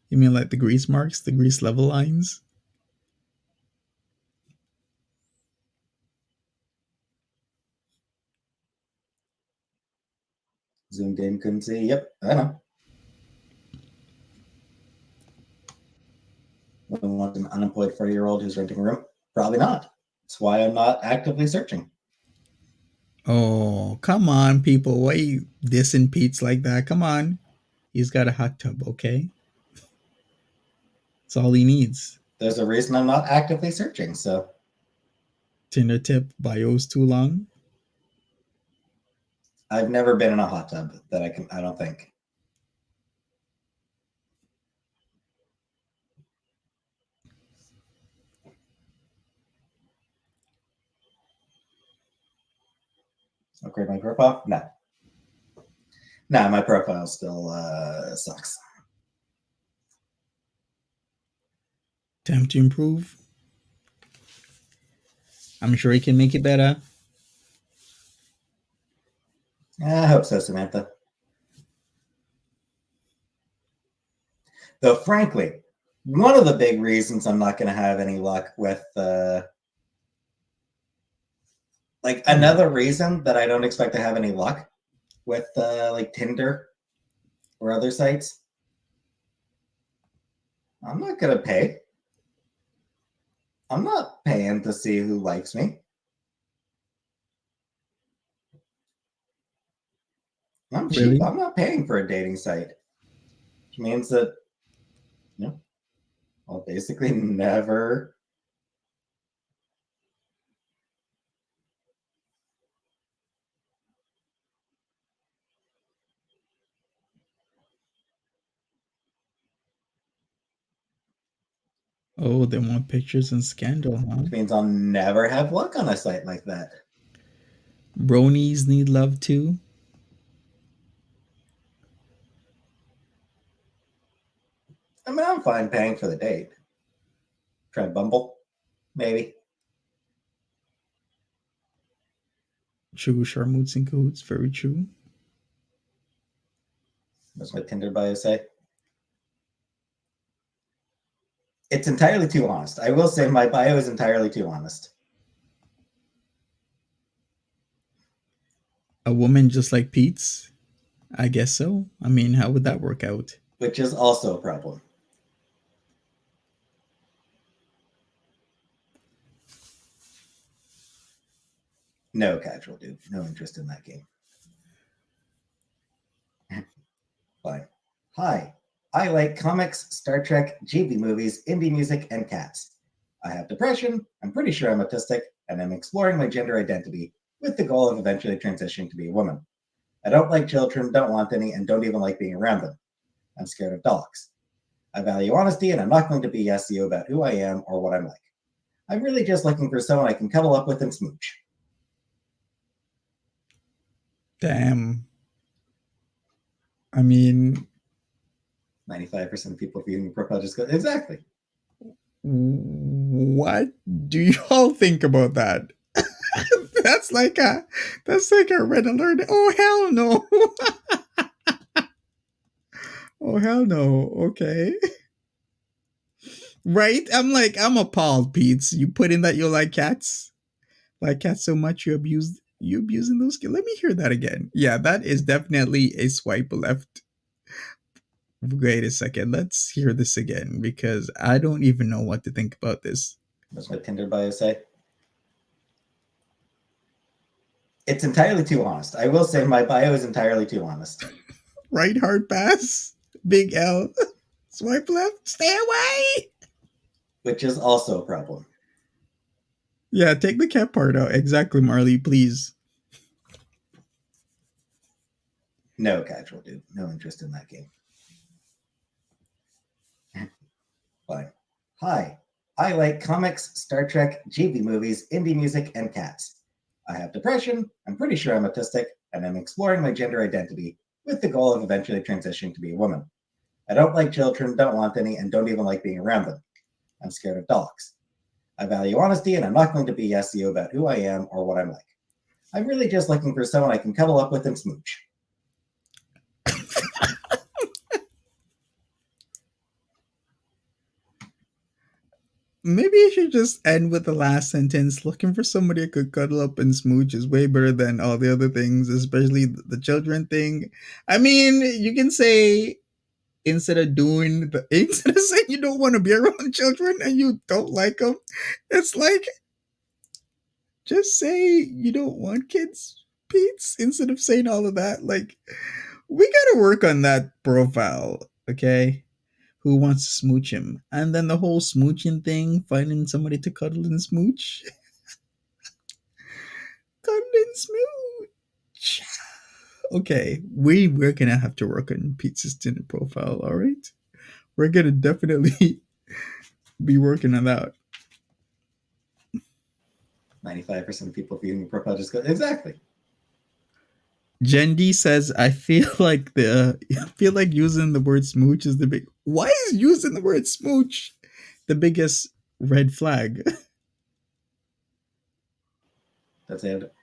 You mean like the grease marks, the grease level lines? Zoomed in, couldn't see. Yep, I know. I want an unemployed 40-year-old who's renting a room? Probably not. That's why I'm not actively searching. Oh, come on, people. Why you dissing Pete's like that? Come on. He's got a hot tub, okay? That's all he needs. There's a reason I'm not actively searching, so Tinder tip, bio's too long. I've never been in a hot tub that I don't think. Upgrade my profile? No. No, my profile still sucks. Time to improve. I'm sure he can make it better. I hope so, Samantha. Though, frankly, one of the big reasons I'm not going to have any luck with, another reason that I don't expect to have any luck with, like Tinder or other sites, I'm not going to pay. I'm not paying to see who likes me. I'm cheap. Really? I'm not paying for a dating site. Which means that, I'll basically never. Oh, they want pictures and scandal, huh? Which means I'll never have luck on a site like that. Bronies need love too. I mean, I'm fine paying for the date. Try Bumble, maybe. True, Sharmoots and Cahoots, very true. What's my Tinder bio say? It's entirely too honest. I will say my bio is entirely too honest. A woman just like Pete's? I guess so. I mean, how would that work out? Which is also a problem. No, casual dude. No interest in that game. Fine. Hi. I like comics, Star Trek, GB movies, indie music, and cats. I have depression. I'm pretty sure I'm autistic, and I'm exploring my gender identity with the goal of eventually transitioning to be a woman. I don't like children, don't want any, and don't even like being around them. I'm scared of dogs. I value honesty, and I'm not going to BS you about who I am or what I'm like. I'm really just looking for someone I can cuddle up with and smooch. Damn. I mean, 95% of people viewing your profile just go, exactly. what do you all think about that? that's like a red alert. Oh hell no. Oh hell no. Okay. Right? I'm appalled, Pete's. You put in that you like cats? Like cats so much you abusing those kids. Let me hear that again. Yeah, that is definitely a swipe left. Wait a second. Let's hear this again because I don't even know what to think about this. What's my Tinder bio say? It's entirely too honest. I will say my bio is entirely too honest. Right hard pass. Big L. Swipe left. Stay away. Which is also a problem. Yeah, take the cat part out. Exactly, Marley, please. No, casual dude. No interest in that game. Fine. Hi. I like comics, Star Trek, GB movies, indie music, and cats. I have depression. I'm pretty sure I'm autistic, and I'm exploring my gender identity with the goal of eventually transitioning to be a woman. I don't like children, don't want any, and don't even like being around them. I'm scared of dogs. I value honesty, and I'm not going to BS you about who I am or what I'm like. I'm really just looking for someone I can cuddle up with and smooch. Maybe you should just end with the last sentence. Looking for somebody I could cuddle up and smooch is way better than all the other things, especially the children thing. I mean, you can say instead of doing the instead of saying you don't want to be around children and you don't like them, it's like just say you don't want kids, Pete's, instead of saying all of that. Like, we gotta work on that profile, okay? Who wants to smooch him? And then the whole smooching thing, finding somebody to cuddle and smooch. Cuddle and smooch. Okay, we're gonna have to work on Pete's Tinder profile, alright? We're gonna definitely be working on that. 95% of people viewing your profile just go, exactly. Jen D says, I feel like using the word smooch is the big. Why is using the word smooch the biggest red flag? That's it.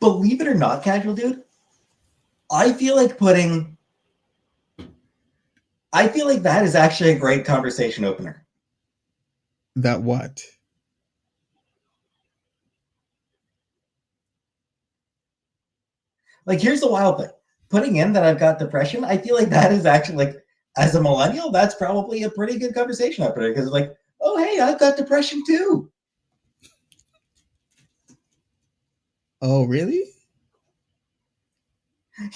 Believe it or not, casual dude, I feel like that is actually a great conversation opener. That what? Like, here's the wild thing. Putting in that I've got depression, I feel like that is actually, like, as a millennial, that's probably a pretty good conversation opener because it's like, oh, hey, I've got depression too. Oh, really?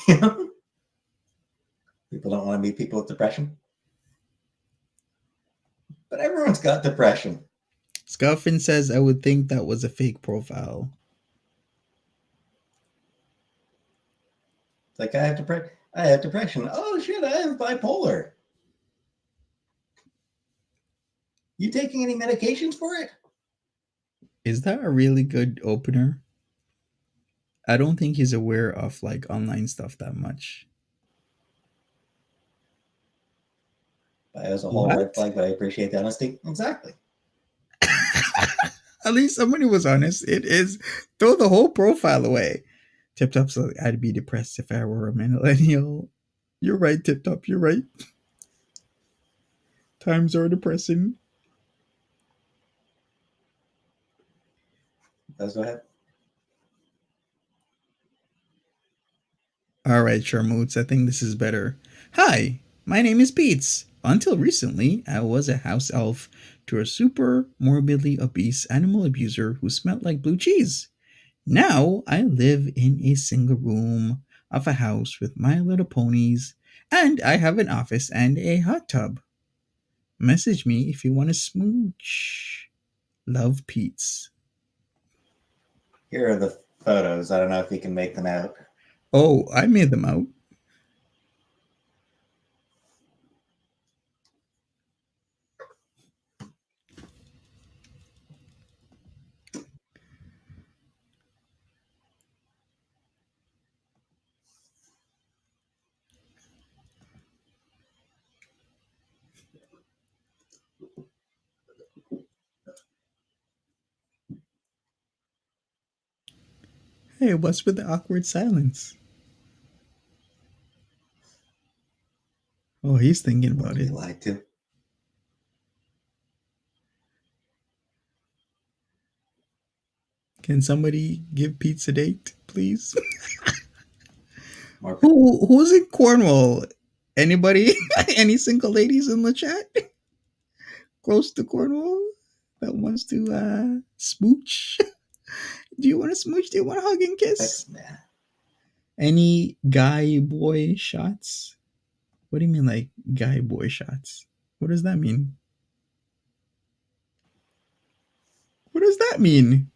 You know? People don't want to meet people with depression. But everyone's got depression. Scuffin says, I would think that was a fake profile. It's like, I have depression. Oh, shit, I have bipolar. You taking any medications for it? Is that a really good opener? I don't think he's aware of like online stuff that much. As a whole red What? flag, but I appreciate the honesty. Exactly. At least somebody was honest. It is throw the whole profile away. Tip Top says, I'd be depressed if I were a millennial. You're right, Tip Top. You're right. Times are depressing. Let's go ahead. All right, Charmoots, I think this is better. Hi, my name is Peetz. Until recently, I was a house elf to a super morbidly obese animal abuser who smelled like blue cheese. Now I live in a single room of a house with my little ponies, and I have an office and a hot tub. Message me if you want to smooch. Love, Pete's. Here are the photos. I don't know if you can make them out. Oh, I made them out. Hey, what's with the awkward silence? Oh, he's thinking Want about to be it. lied to? Can somebody give Pete a date, please? More Who's in Cornwall? Anybody? Any single ladies in the chat? Close to Cornwall that wants to smooch? Do you want to smooch? Do you want to hug and kiss? Nah. Any guy boy shots? What do you mean, like guy boy shots? What does that mean? What does that mean?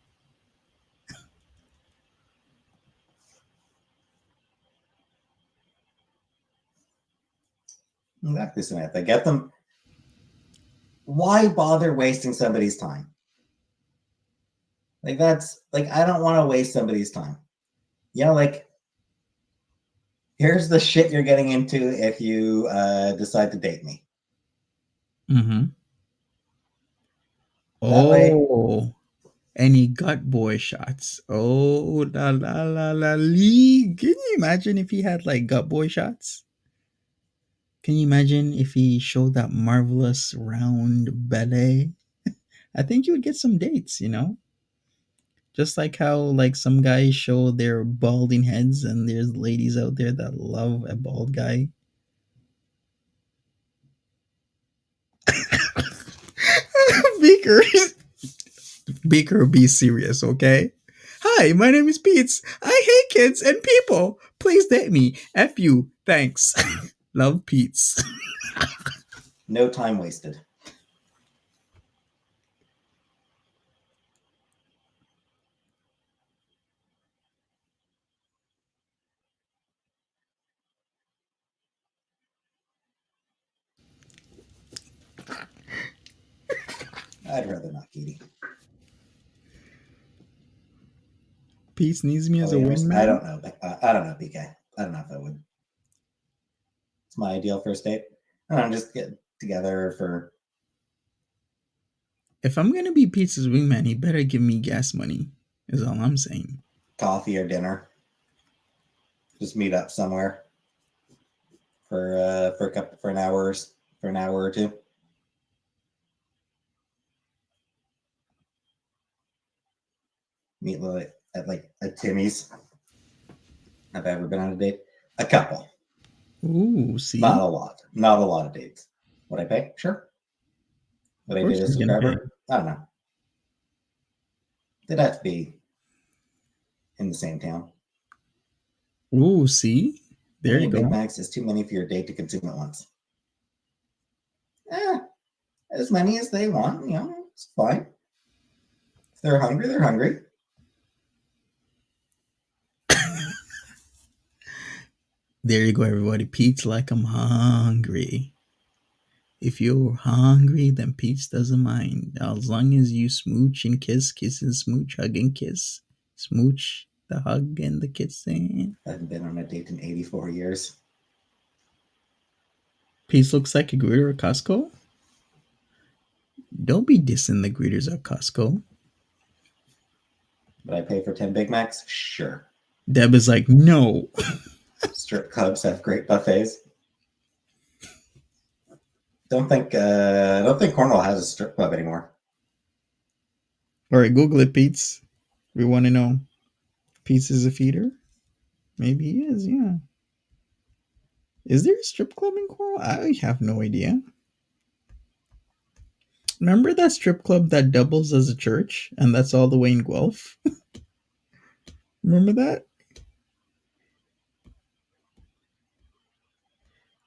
Exactly, Samantha. Get them. Why bother wasting somebody's time? Like that's like I don't want to waste somebody's time. Like here's the shit you're getting into if you decide to date me. Mm-hmm. That way, Oh, any gut boy shots. Oh, la la la la lee. Can you imagine if he had like gut boy shots? Can you imagine if he showed that marvelous round belly? I think you would get some dates, you know? Just like how like some guys show their balding heads and there's ladies out there that love a bald guy. Beaker, Beaker, be serious, okay? Hi, my name is Peetz. I hate kids and people. Please date me. F you. Thanks. Love, Peetz. no time wasted. I'd rather not, Katie. Peetz needs me as a I wingman. don't know. I don't know, BK. I don't know if I would. It's my ideal first date. I don't know, just get together for If I'm gonna be Peetz's wingman, he better give me gas money. Is all I'm saying. coffee or dinner. Just meet up somewhere for an hour or two. Meet at like a Timmy's. Have I ever been on a date? A couple. Ooh, see? Not a lot. Not a lot of dates. Would I pay? Sure. Would Of I date course a he's gonna pay. subscriber? I don't know. They'd have to be in the same town. Ooh, see? There you Big go. Macs is too many for your date to consume at once. As many as they want, it's fine. If they're hungry, they're hungry. There you go, everybody. Pete's like I'm hungry. If you're hungry, then Pete's doesn't mind. As long as you smooch and kiss, kiss and smooch, hug and kiss. Smooch, the hug, and the kissing. I haven't been on a date in 84 years. Pete's looks like a greeter at Costco. Don't be dissing the greeters at Costco. Would I pay for 10 Big Macs? Sure. Deb is like, no. Strip clubs have great buffets. Don't think Cornwall has a strip club anymore. All right, Google it, Pete's. We want to know. Pete's is a feeder? Maybe he is, yeah. Is there a strip club in Coral? I have no idea. Remember that strip club that doubles as a church? And that's all the way in Guelph? Remember that?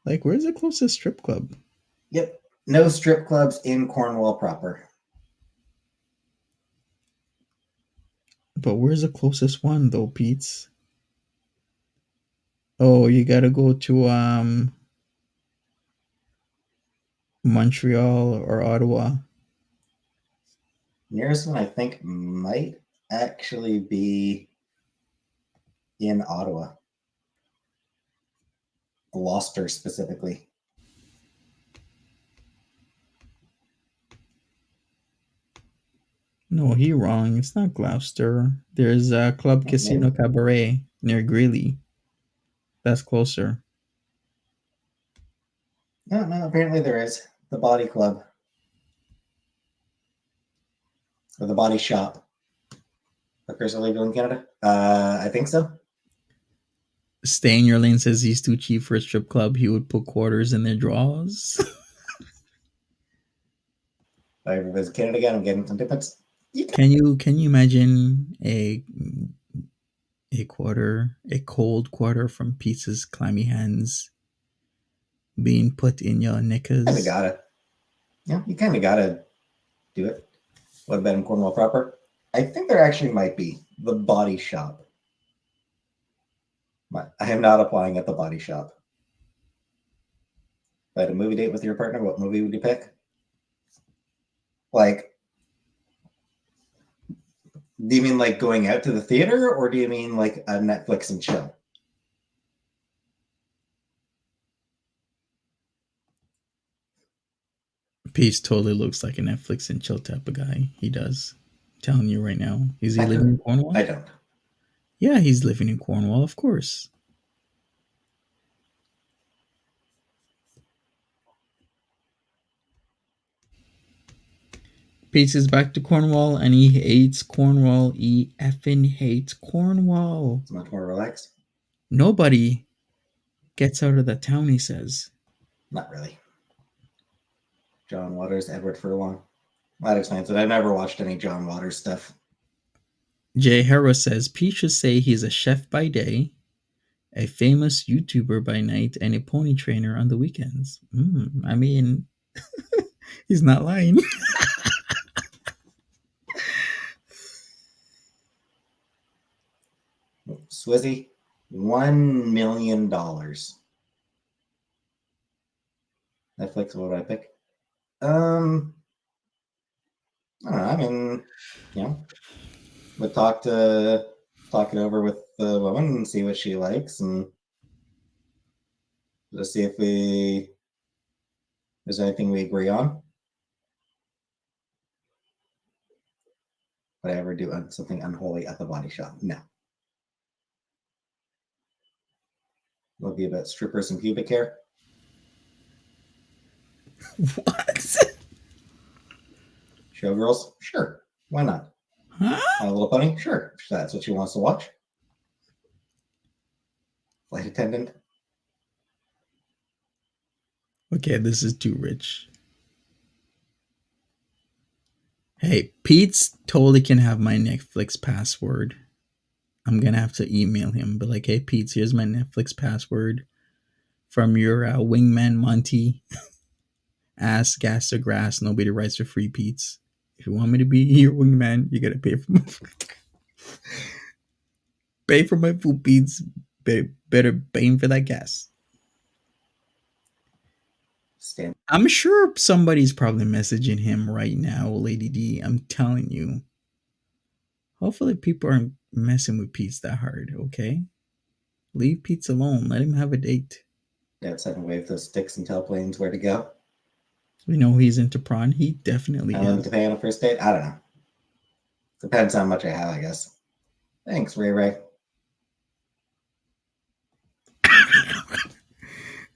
Like, where's the closest strip club? Yep. No strip clubs in Cornwall proper. But where's the closest one, though, Pete's? Oh, you gotta go to Montreal or Ottawa. Nearest one I think might actually be in Ottawa. Gloucester specifically. No, he wrong. It's not Gloucester. There's a Club Casino Cabaret near Greeley. That's closer. No, apparently there is. The Body Club. Or the Body Shop. Hookers are legal in Canada? I think so. Stay in your lane says he's too cheap for a strip club. He would put quarters in their drawers. If I ever visit Canada again, I'm getting some tickets. Can you imagine a cold quarter from Pete's clammy hands being put in your knickers? Kind of gotta. Yeah, you kind of gotta do it. What about in Cornwall proper? I think there actually might be the Body Shop. I am not applying at the Body Shop. If I had a movie date with your partner, what movie would you pick? Like, do you mean like going out to the theater, or do you mean like a Netflix and chill? Peetz totally looks like a Netflix and chill type of guy. He does. I'm telling you right now. Is he living in Cornwall? I don't. Yeah, he's living in Cornwall, of course. Peetz is back to Cornwall and he hates Cornwall. He effing hates Cornwall. It's much more relaxed. Nobody gets out of the town, he says. Not really. John Waters, Edward Furlong. That explains it. I've never watched any John Waters stuff. Jay Harris says Peetz should say he's a chef by day, a famous YouTuber by night, and a pony trainer on the weekends. I mean, he's not lying. Swizzy, $1 million. Netflix, what would I pick? I don't know. I mean, would talk it over with the woman and see what she likes, and just see if there's anything we agree on. Would I ever do something unholy at the Body Shop? No. Will it be about strippers and pubic hair? What? Showgirls? Sure. Why not? Huh? My Little Pony? Sure. If that's what she wants to watch. Flight attendant? Okay, this is too rich. Hey, Peetz totally can have my Netflix password. I'm gonna have to email him, but like, hey, Peetz, here's my Netflix password from your wingman Monty. Ass, gas, or grass. Nobody writes for free, Peetz. If you want me to be your wingman, you gotta pay for my pay for my food, Peetz. Better paying for that gas. I'm sure somebody's probably messaging him right now, Lady D. I'm telling you. Hopefully people aren't messing with Peetz that hard, okay? Leave Peetz alone. Let him have a date. Outside and wave those sticks and tell planes where to go. We know he's into prawn. He definitely How long is. to pay on a first date? I don't know. Depends how much I have, I guess. Thanks, Ray Ray.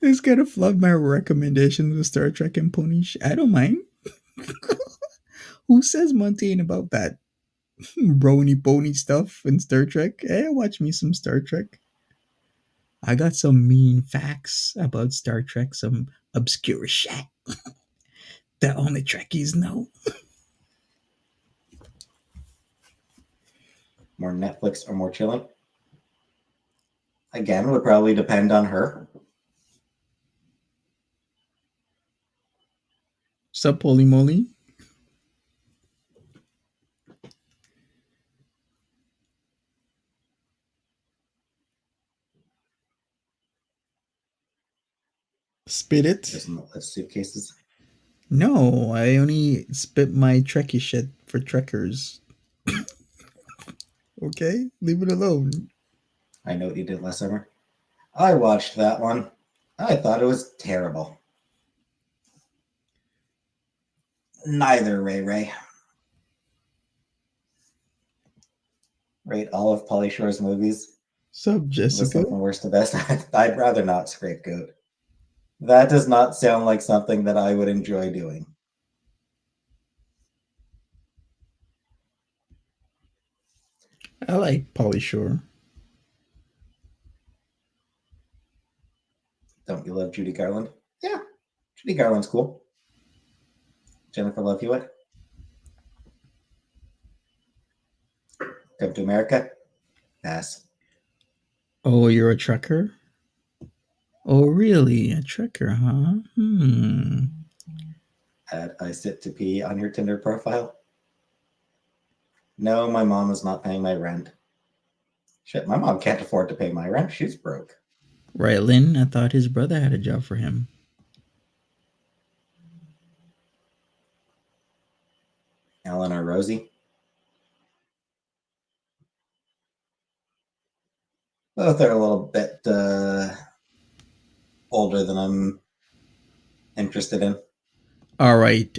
This gonna flub my recommendations of Star Trek and Pony. I don't mind. Who says Monty ain't about that brony pony stuff in Star Trek? Hey, watch me some Star Trek. I got some mean facts about Star Trek, some obscure shit that only Trekkies know. More Netflix or more chilling? Again, would probably depend on her. Sup, Holy Moly? Spit it? There's some suitcases. No, I only spit my Trekkie shit for Trekkers. Okay? Leave it alone. I know what you did last summer. I watched that one. I thought it was terrible. Neither, Ray Ray. Rate all of Pauly Shore's movies. Sup, Jessica? From worst to best. I'd rather not scapegoat. That does not sound like something that I would enjoy doing. I like Pauly Shore. Don't you love Judy Garland? Yeah, Judy Garland's cool. Jennifer Love Hewitt. Come to America? Pass. Oh, you're a trucker? Oh, really? A trucker, huh? Add I sit to pee on your Tinder profile. No, my mom is not paying my rent. Shit, my mom can't afford to pay my rent. She's broke. Right, Lynn? I thought his brother had a job for him. Ellen or Rosie? Both are a little bit older than I'm interested in. All right,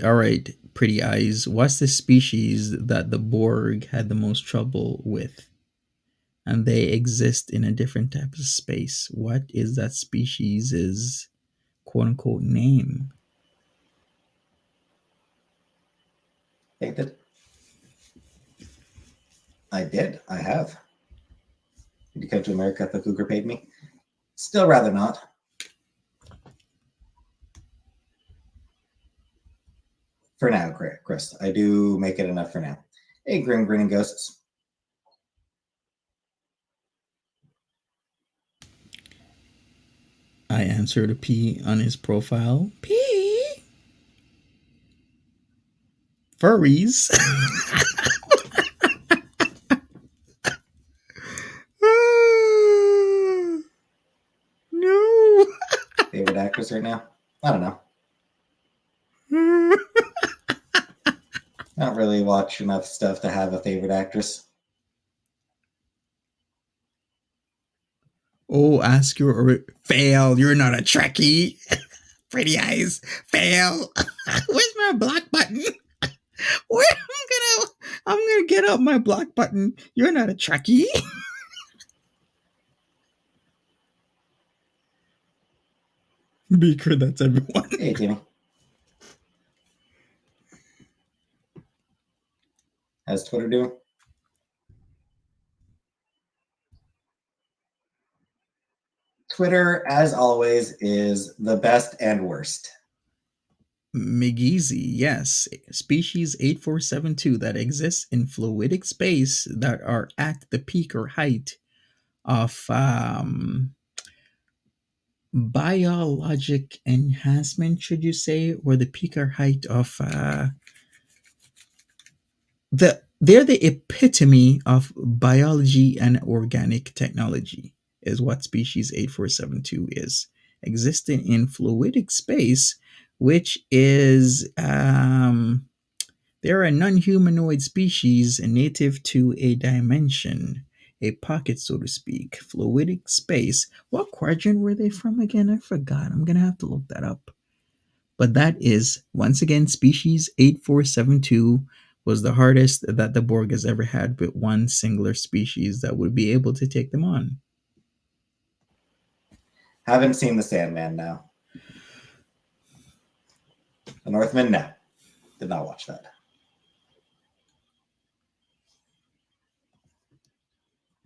pretty eyes. What's the species that the Borg had the most trouble with? And they exist in a different type of space. What is that species' quote unquote name? Take it. I did. I have. Did you come to America if the cougar paid me? Still rather not. For now, Chris. I do make it enough for now. Hey, grinning ghosts. I answered a P on his profile. P. Furries. No. Favorite actress right now? I don't know. I don't really watch enough stuff to have a favorite actress. Oh, ask your fail. You're not a Trekkie. Pretty eyes. Fail. Where's my block button? Where I'm gonna get out my block button. You're not a Trekkie. Beaker, that's everyone. Hey, Timmy. How's Twitter doing? Twitter, as always, is the best and worst. McGeezy, yes. Species 8472 that exists in fluidic space that are at the peak or height of biologic enhancement, should you say, or the peak or height of they're the epitome of biology and organic technology, is what species 8472 is. Existing in fluidic space, which is they're a non-humanoid species native to a dimension, a pocket, so to speak. Fluidic space. What quadrant were they from again? I forgot. I'm gonna have to look that up. But that is, once again, species 8472 was the hardest that the Borg has ever had with one singular species that would be able to take them on. Haven't seen The Sandman now. The Northman? No. Did not watch that.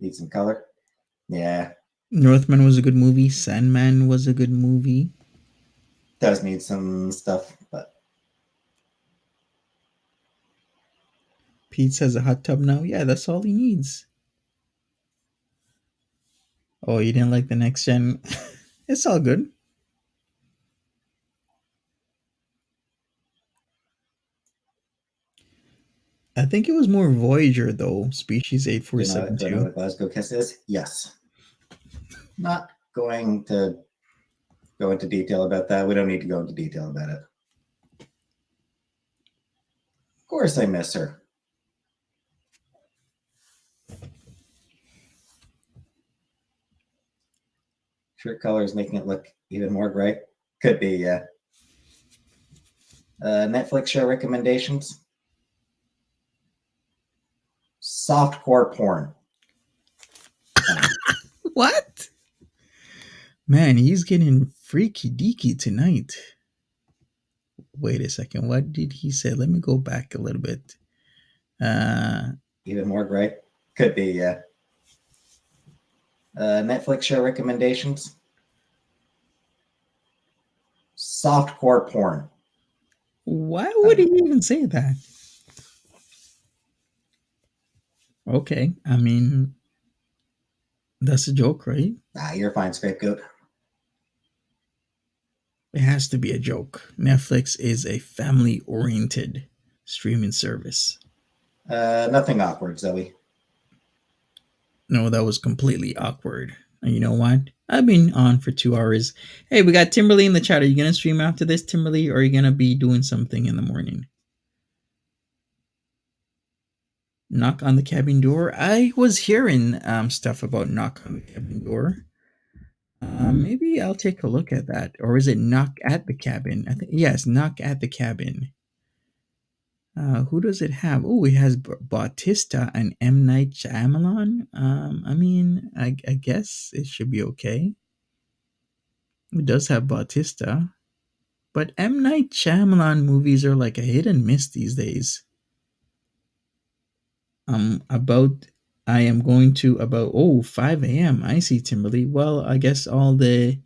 Need some color? Yeah. Northman was a good movie. Sandman was a good movie. Does need some stuff, but Peetz has a hot tub now. Yeah, that's all he needs. Oh, you didn't like the next gen? It's all good. I think it was more Voyager though. Species do I know 8472. what Glasgow Kiss is? Yes. Not going to go into detail about that. We don't need to go into detail about it. Of course I miss her. Shirt color is making it look even more bright. Could be, yeah. Netflix show recommendations. Softcore porn. What? Man, he's getting freaky deaky tonight. Wait a second. What did he say? Let me go back a little bit. Even more bright. Could be, yeah. Netflix show recommendations. Softcore porn. Why would he even say that? Okay, I mean, that's a joke, right? You're fine, scapegoat. It has to be a joke. Netflix is a family oriented streaming service. Nothing awkward, Zoe. No, that was completely awkward. And you know what? I've been on for 2 hours. Hey, we got Timberly in the chat. Are you gonna stream after this, Timberly, or are you gonna be doing something in the morning? Knock on the cabin door. I was hearing stuff about knock on the cabin door. Maybe I'll take a look at that. Or is it knock at the cabin? I think yes, knock at the cabin. Who does it have? Oh, it has Bautista and M. Night Shyamalan. I mean, I guess it should be okay. It does have Bautista, but M. Night Shyamalan movies are like a hit and miss these days. I am going to about 5 a.m. I see, Timberly. Well, I guess all the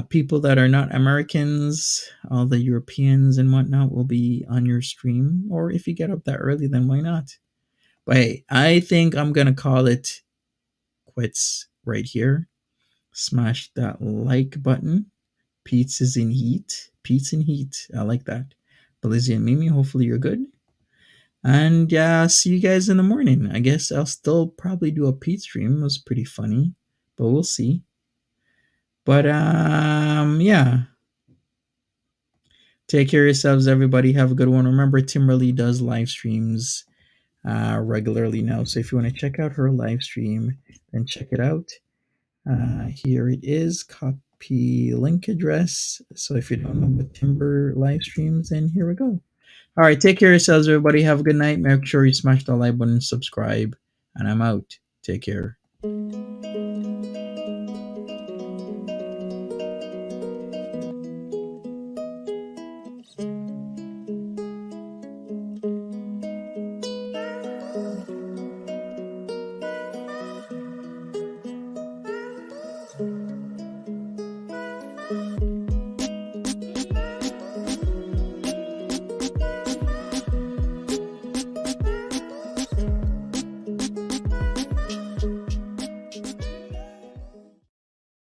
people that are not Americans, all the Europeans and whatnot, will be on your stream. Or if you get up that early, then why not? But hey, I think I'm gonna call it quits right here. Smash that like button. Peetz is in heat. Peetz in heat. I like that. But Lizzie and Mimi, hopefully you're good. And see you guys in the morning. I guess I'll still probably do a Peetz stream. It was pretty funny, but we'll see. But yeah. Take care of yourselves, everybody. Have a good one. Remember, Timberly does live streams regularly now. So if you want to check out her live stream, then check it out. Here it is. Copy link address. So if you don't know what Timber live streams, then here we go. All right. Take care of yourselves, everybody. Have a good night. Make sure you smash the like button, subscribe, and I'm out. Take care. Thank you.